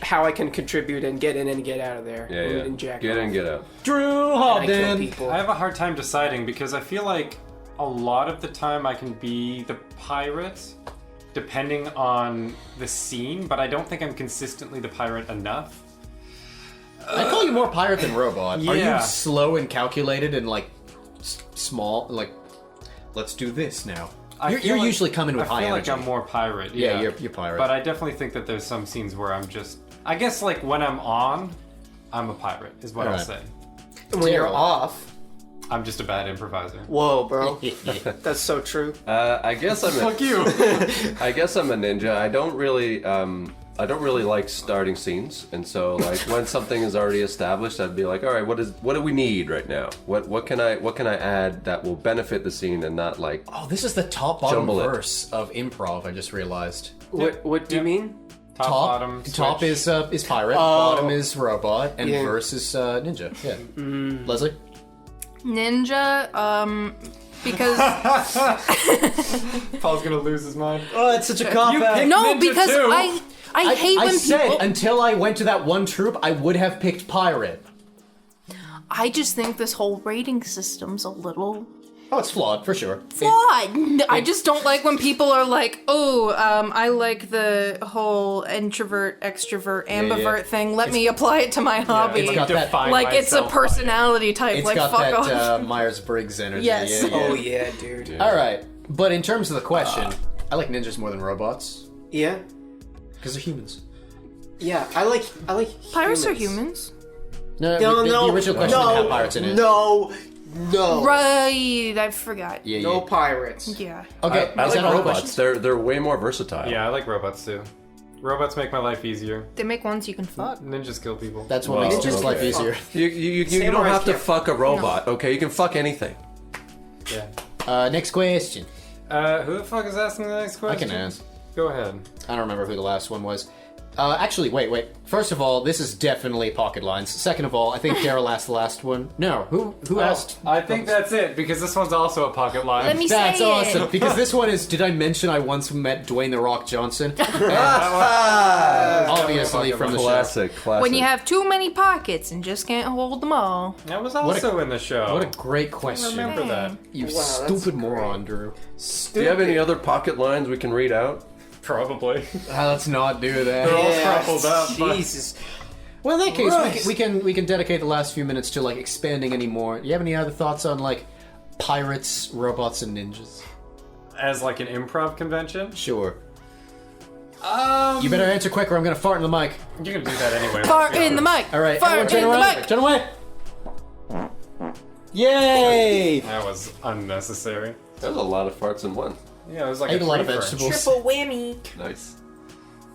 how I can contribute and get in and get out of there. Yeah. And jack Get off. in, get out. Drew And I kill Hobden. people. I have a hard time deciding because I feel like a lot of the time I can be the pirate depending on the scene, but I don't think I'm consistently the pirate enough. I call you more pirate than robot. Are Yeah. you slow and calculated and like small? Like, let's do this now. You're usually coming with high I feel energy. like I'm more pirate. Yeah, Yeah, you're pirate. But I definitely think that there's some scenes where I'm just. I guess like when I'm on, I'm a pirate. Is what I'll Alright. say. When you're off, I'm just a bad improviser. whoa, bro, that's so true. I guess I'm. Fuck you. I guess I'm a ninja. I don't really like starting scenes, and so like when something is already established, I'd be like, all right, what do we need right now? What can I add that will benefit the scene and not like Oh, this is the top bottom Jumble it. verse of improv. I just realized. What do you mean? Top, bottom. top switch. is pirate, bottom is robot, and Yeah. verse is ninja. Yeah. Leslie. Ninja, because Paul's gonna lose his mind. Oh, it's such a cop out. no, Ninja because too. I hate I when said people. until I went to that one troop, I would have picked pirate. I just think this whole rating system's a little Oh, it's flawed for sure. flawed. I just don't like when people are like, "Oh, I like the whole introvert, extrovert, ambivert thing. Let me apply it to my hobby." It's got that. Define Like it's a myself by it. personality type. It's like got fuck that off. Myers-Briggs energy. Yes. Yeah, yeah. Oh yeah, dude. All right, but in terms of the question, I like ninjas more than robots Yeah, because they're humans. yeah. I like. Pirates are humans. No, No, the original question didn't have pirates in it. No. Right, I forgot. Yeah, No yeah. pirates. Yeah. Okay, I is like that all the robots. questions? They're way more versatile. Yeah, I like robots too. Robots make my life easier. They make ones you can fuck. Ninjas kill people. That's what Well, makes just life okay. easier. You don't Samurais have to can't- fuck a robot, okay? You can fuck anything. Yeah. Next question. Who the fuck is asking the next I question? can ask. Go ahead. I don't remember who the last one was. Actually, wait. First of all, this is definitely pocket lines. Second of all, I think Daryl asked the last one. No, who asked? I think that's it because this one's also a pocket line. Let me That's say awesome it. because this one is. Did I mention I once met Dwayne the Rock Johnson? Obviously from the show. Classic. When you have too many pockets and just can't hold them all. That was also in the show. What a great question! Remember that? You that's stupid moron, Drew. Do you have any other pocket lines we can read out? Probably. Let's not do that. They're all crumpled up. but- Jesus. Well, in that case, Christ. we can dedicate the last few minutes to like expanding any more. Do you have any other thoughts on like pirates, robots, and ninjas? As like an improv convention. Sure. You better answer quick, or I'm gonna fart in the mic. You're gonna do that anyway. Fart in the mic. All right, Fart everyone, in turn the around. mic. Turn away. Yay! That was unnecessary. There's a lot of farts in one. Yeah, it was like I ate a lot of threefer. vegetables. Triple whammy. Nice.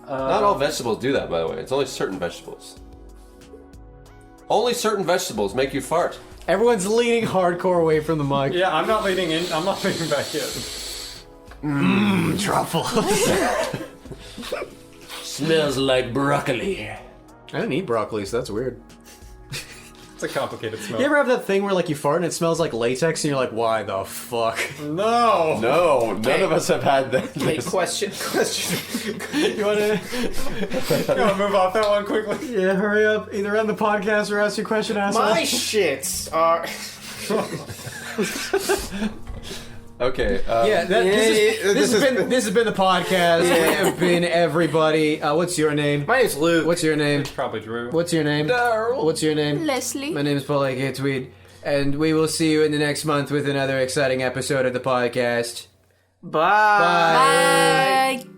Not all vegetables do that, by the way. It's only certain vegetables. Only certain vegetables make you fart. Everyone's leaning hardcore away from the mic. Yeah, I'm not leaning in. I'm not leaning back in. Truffles. Smells like broccoli. I didn't eat broccoli, so that's weird. It's a complicated smell. You ever have that thing where like you fart and it smells like latex, and you're like, why the fuck? No. No, none of us have had that. Wait, question. You wanna? You wanna move off that one quickly? Yeah, hurry up. Either end the podcast or ask your question, asshole. My shits are. Okay. Yeah, this has been the podcast. We have been everybody. What's your name? My name's Luke. What's your name? Probably Drew. What's your name? Daryl. What's your name? Leslie. My name is Paul A.K. Tweed, and we will see you in the next month with another exciting episode of the podcast. Bye. Bye.